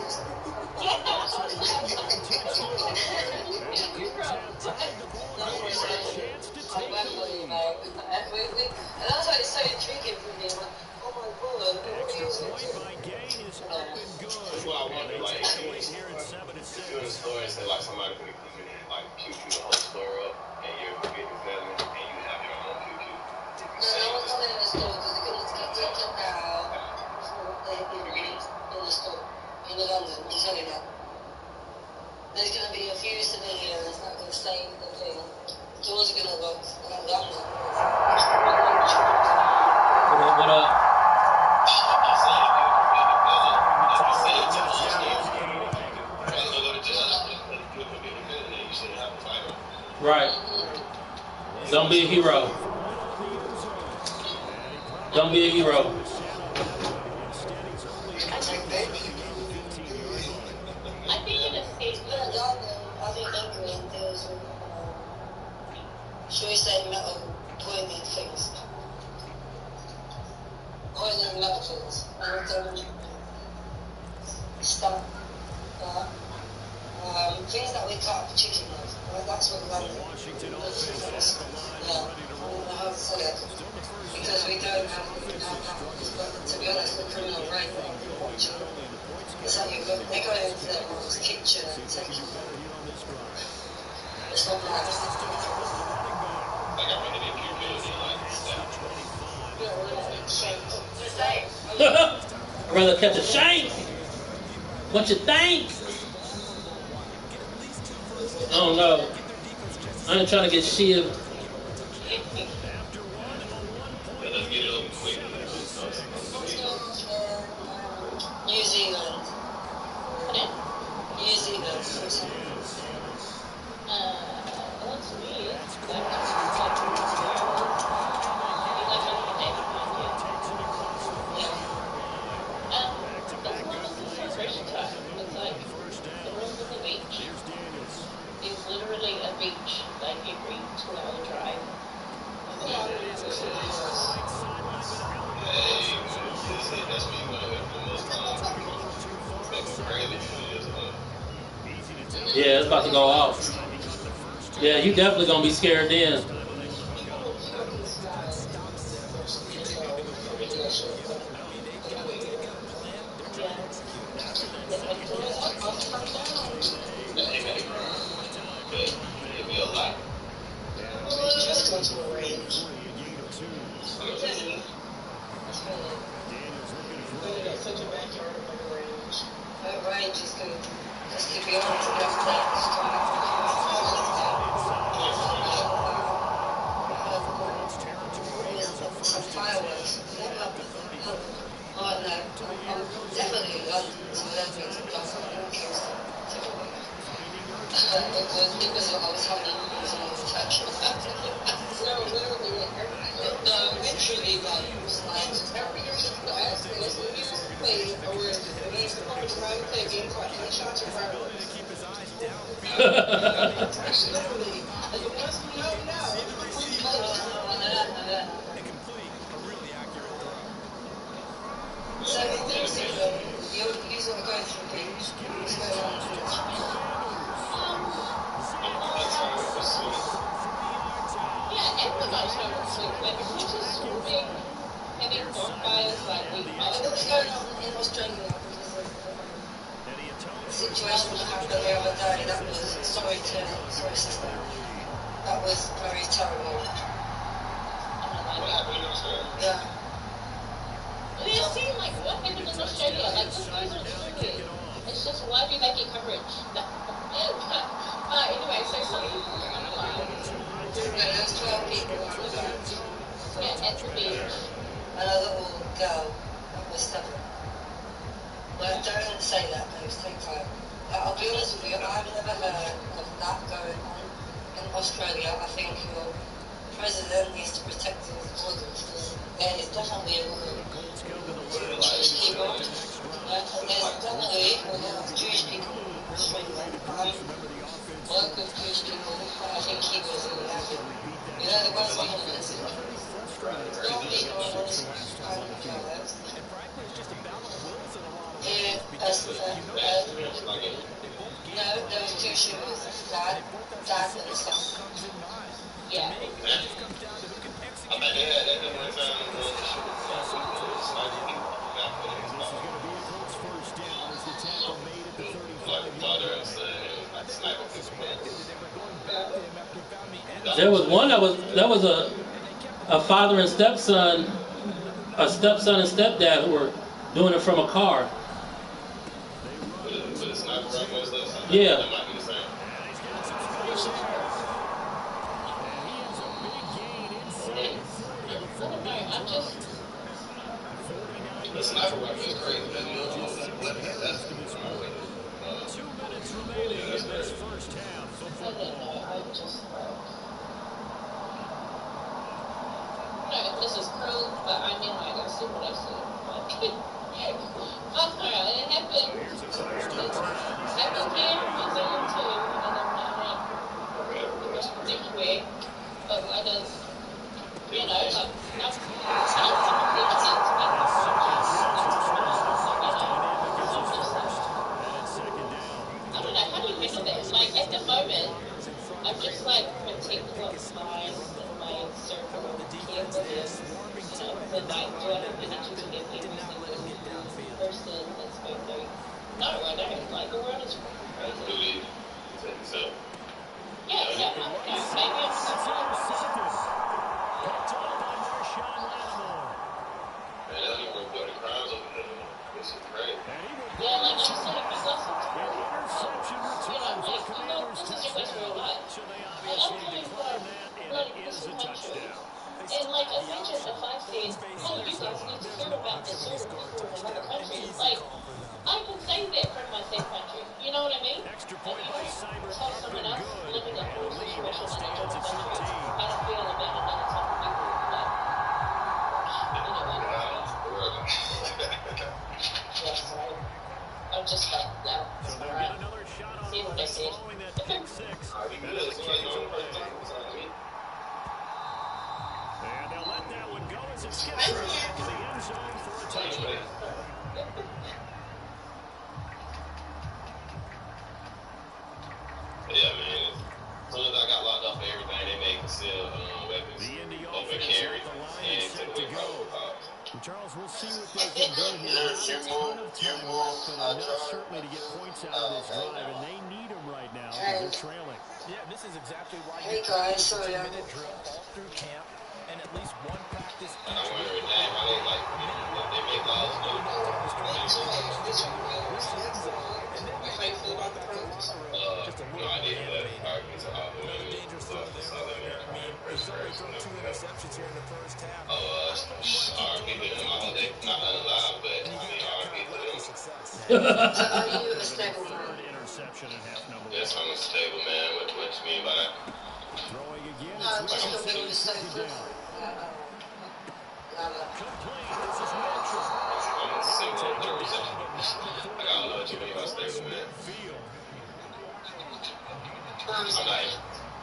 And that's why it's so intriguing for me. Like, oh my god, what are you Point by Gain is up and good. That's why I wonder, like, Wait here at 7-6. you're in a store and say, like, somebody could come in and, like, puke the whole store up, and you're a big family, and you have your own puke. no one's coming in the store because they're going to get taken out for what they did in the store in London. I'm telling you that. There's going to be a few civilians that can save the thing. Doors are going to look like London. What up? Right. Don't be a hero. Don't be a hero. I think in a state I think England deals with, shall we say, metal pointed things. Pointed metal things. And stuff that, things that we cut up chicken with. That's what London is. Yeah, I have to say that. Because we don't have weapons. But to be honest, the criminal rate is that they go into their mom's kitchen and take it. It's not nice. I'd rather catch a shank. What you think? I don't know. I ain't trying to get shivved. New Zealand. New Zealand. What's weird? It's literally a beach, like every 2-hour drive. Yeah, it's about to go off. Yeah, you definitely gonna be scared then. Just go to a range. Such a backyard of a range. A range is good. Just to be honest, you have some fireworks. Oh no, I'm definitely in London, so that means I'm not because what I was having eventually values. Like, every year you ask, and this is years played, or the game's performance around the play game, caught 20 shots or fireworks. Literally. And the ones who know, we play it. And complete a really accurate throw. So in this season, you sort of going through things. What's going on? Yeah, everybody's trying to swing. Like, if you're just swooping and being blocked by us, like, What's going on in Australia? The situation that happened the other day, that was, sorry sister, that was very terrible. Yeah. It seemed like what happened in Australia? Like, this guys are stupid. It's just why we making coverage. Anyway, so some people are online. There's 12 people on the bench. Yeah, at the beach. And a little girl that was 7. Well, don't say that, please, take time. I'll be honest with you, I've never heard of that going on in Australia. I think your president needs to protect his borders, because there is definitely a lot of Jewish people. There's definitely a lot of Jewish people in Australia. Work with Jewish people, I think he was really happy. You know, the West Indians don't be going on this kind of comments. No, there was 2 shooters, dad and son. Yeah. I bet they had one time like father and son, like sniper people. There was one that was a father and stepson, a stepson and stepdad who were doing it from a car. With a sniper rifle and stuff. Yeah. That might be the same. The sniper rifle is crazy. That's 2 minutes remaining in this first half. I didn't know. I just no, this is cruel, but I mean, like, I see what I see. Oh, it happened. It happened here, New Zealand too, and I'm not anyway. But why does, you know, like, I don't know, how do you handle that? Like, at the moment, I'm just like protecting what's mine in my circle of care with it. You know, but like, do I have energy to get every single person that's going through? No, I don't. Like, the world is crazy. Yeah, maybe I'm just yeah, like, I'm just like, this is your best real life. And I'm coming from, like, this country. And, like, imagine if I said, hey, you guys need to hear about this certain people in another country. Like, I can say that from my same country. You know what I mean? But you don't tell someone else living in a whole situation in a different country how to feel about another type of people. Like, yeah, so I'm just like, no, it's alright. See what they said. And they'll let that one go as it skips back to the end zone for a touchdown. Yeah, man. As soon as I got locked up for everything, they made concealed weapons over carry and took away probable cause. Charles, we'll see what they can do here. Not a ton of time left, but enough certainly to get points out of this drive, and they need them right now because they're trailing. Yeah, this is exactly why Hey guys, sorry, minute drill all through camp and at least one practice each I wonder if they make laws How you feel about the pros? no idea that arguments are all the way He's already thrown 2 interceptions here in the first half. RP to them, I hope they not unalive, but I mean, RP to them. Are you a stable man? Interception in half number 1. Yes, I'm a stable man. What you mean by that? Throwing again. No, just not being a stable. don't know what you mean by stable, man. I'm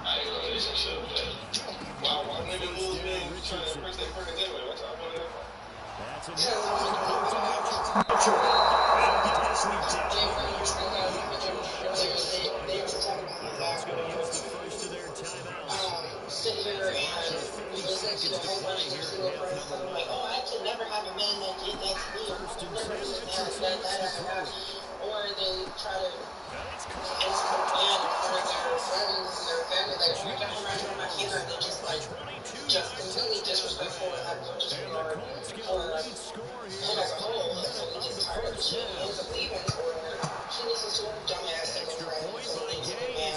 not in a relationship, but why women lose men trying to impress their friends anyway? What y'all want to do? That's a Colts going to use the first of their timeouts. Sit here and listen to a whole bunch of single friends tell them like, oh, I can never have a man that did that to me. I can never do that. Or they try to insult man in front of their friends and their family. Like, oh my God, I'm not my kids. And they're just like, just completely disrespectful and have no disregard for him as a whole. And so he gets tired of the shit and ends up leaving. Or she listens to her dumbass single friends and thinks that the man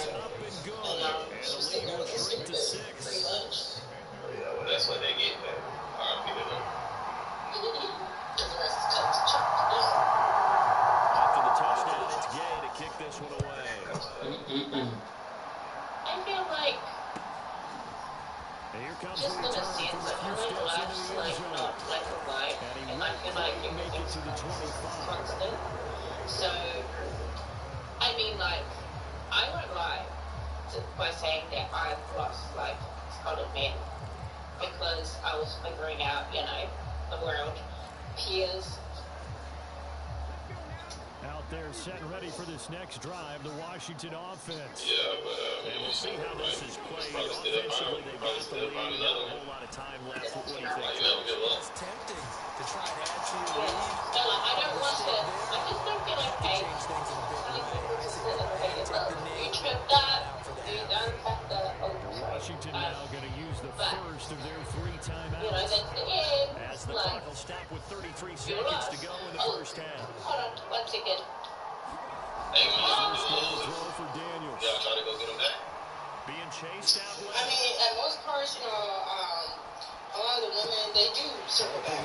she's sitting there with his stupid pretty much. Yeah, well, that's what they get, man. R.I.P. to them. The rest is cut to chop. After the touchdown, it's Gay to kick this one away. I feel like And here comes just the gonna return see from a it. few I steps like into the end like zone. not like a life, and I feel like Make it to the 25. constant. So, I mean, like, I won't lie by saying that I've lost like a lot of men because I was figuring out, you know, the world, peers. Out there set and ready for this next drive, the Washington offense. Yeah, but And we'll see how this is played. Offensively, they've got the lead. Not a whole lot of time left. What do you think, Joe? It's tempting to try and add to your Yeah. lead. So, like, I don't want to. I just don't feel like, hey, Change things in a big way. I say, you tripped up, you done fucked up. Oh, Washington now going to use the first of their 3 you know, timeouts. that's the end. As the Like, clock will stop with 33 seconds to go in the first half. hold on, 1 second. hey, when y'all First do down lose, throw for Daniels. y'all try to go get them back. Being chased out I left. mean, at most parts, you know, a lot of the women, they do circle back.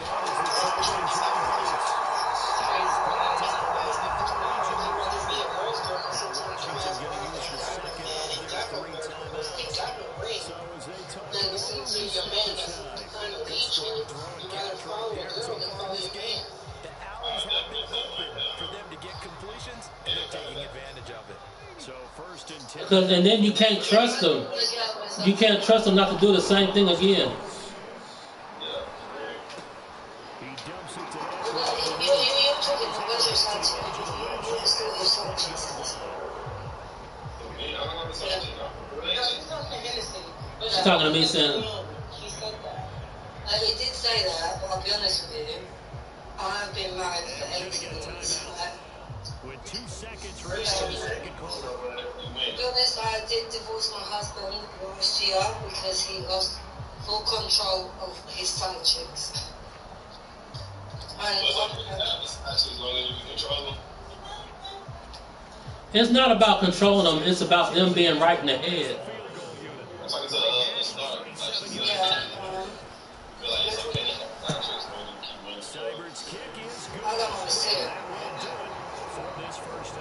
So first and 10. Because and then you can't trust them. You can't trust them not to do the same thing again. He dumps it to She's talking to me saying, He did say that, but I'll be honest with you. I've been married for 18 years. with 2 seconds rest in the second quarter. To be honest, I did divorce my husband last year because he lost full control of his side chicks. And it's not about controlling them, it's about them being right in the head. I don't want to see it.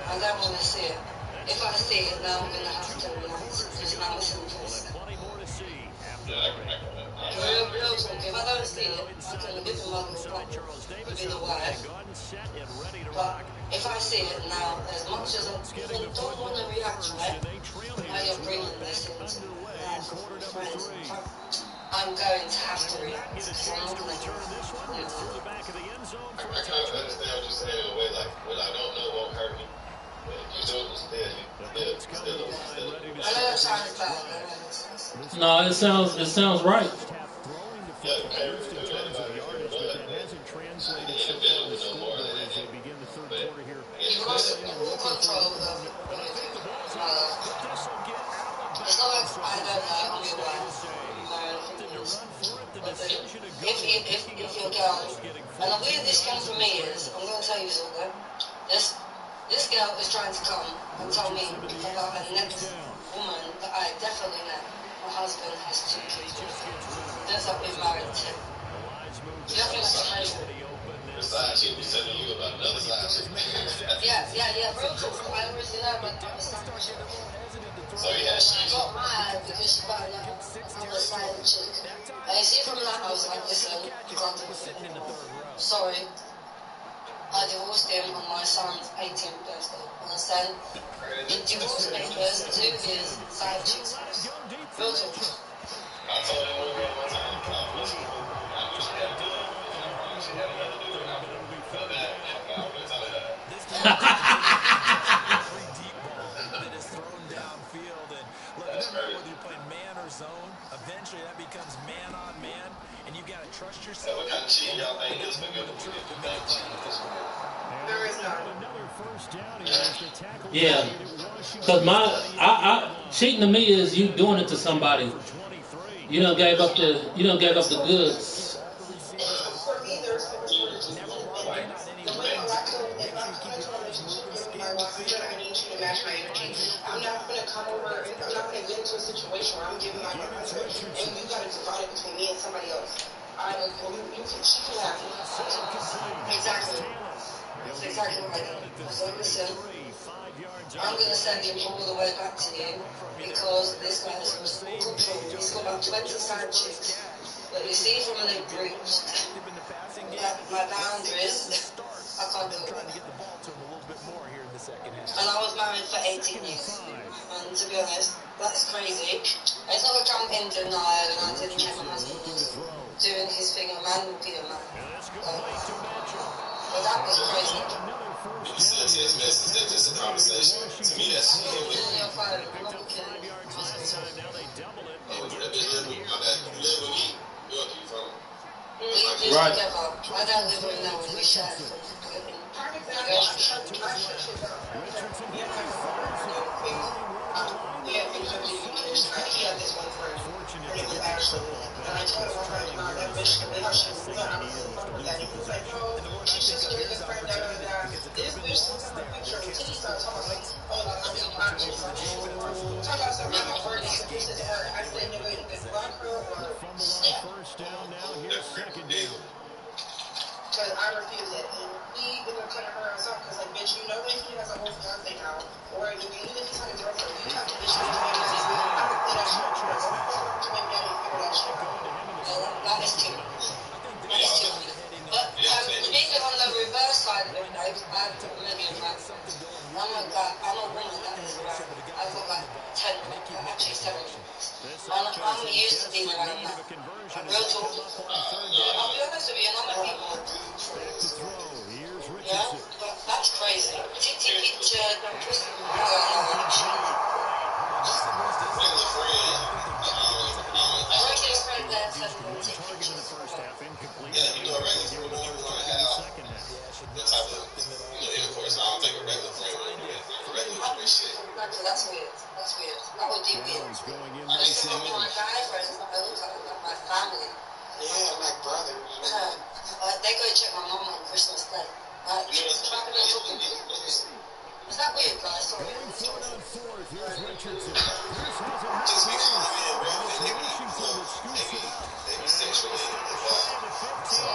I don't want to see it. If I see it, now I'm going to have to relax because now it's interesting. Real talk, if I don't see it, I'm going to give the mother a block within a while. But if I see it now, as much as I don't want to react to it, now you're bringing this into friends. I'm going to have to react because I'm not going to do it. I kind of understand what you're saying in a way, like, what I don't know won't hurt me. But if you don't understand, you I know that sounds bad. No, it sounds right. Yeah, in terms of yardage, but that hasn't translated so far in the scoreboard as they begin the third quarter here. You've lost full control of everything. It's not like I don't know, I'm your wife. If your girl, and the way this came for me is, I'm going to tell you something. This girl is trying to come and tell me about the next woman that I definitely know. My husband has 2 kids with. That's I've been married to. Do you think that's crazy? the side chick was telling you about another side chick. Yeah, real talk. I already know about the other side chick. So yeah, I got mad because she found out another side chick. And you see from that, I was like, listen, you can't do it. Sorry. I divorced him on my son's 18th birthday. And I sent the divorce papers to his side chick's house. Real talk. I told him one time, I wish he had to do it. I wish he had to do it. I would have felt that. I would tell her that. Very deep ball that is thrown downfield. And look, That's whether you're playing man or zone, eventually that becomes man on man, and you got to trust yourself. What kind of cheat y'all think is for good? There is none. Yeah, because cheating to me is you doing it to somebody. You done gave up the goods. For me, there's so much more to it. The way I told if I'm coming to a relationship with my boyfriend, I need you to match my energy. I'm not going to come over and I'm not going to get into a situation where I'm giving my 100 and you got to divide it between me and somebody else. She can have it. Exactly. That's exactly what I did. I said, listen, I'm going to send him all the way back to you because this guy has full control. He's got about 20 side chicks. But you see from when they breached my boundaries, I can't do it. And I was married for 18 years. And to be honest, that's crazy. It's not a jump in denial and I didn't check my husband was doing his thing, a man will be a man. But that was crazy. It's a text message, that's just a conversation. To me, that's I'm your phone, I'm not looking at you. oh, that bitch live with me. You live with me? Where you from? We live together. I don't live with him now, we share. Yeah, because he had this one friend. Her name was Ashley. And I told her one time that bitch, how she was done, I was so fun with that. He was like, no, she's just a really good friend, da da da. This bitch sends him a picture of titties, so I told her, oh, like, I'm just not just like, talk about some random word, he said this is her. I said, nigga, you could block her or snap. Because I refuse it. And he was cutting her ass off because, like, bitch, you know that he has a whole fiance now. Or even if he's had a girlfriend, you talk to bitch for 20 minutes. I would play that shit with her. To make daddy figure that shit out. That is too much. That is too much. But speaking on the reverse side of it, I've had a million friends. I'm a woman that is around. I've got like 10, actually 7 friends. I'm used to being around that. Real talk. I'll be honest with you, and I'm a people. Yeah, but that's crazy. Titty picture, pussy. Regular friend there said titty pictures. Yeah, you know, a regular friend don't want to have the type of, intercourse. I don't think a regular friend would do it. Like a regular friend shit. That's weird. That's weird. That would be weird. Listen, my guy friends, I look at them like my family. Yeah, like brother. They go check my mom on Christmas Day. Is that weird, guys? Sorry. Just because, man, they be sexually involved. So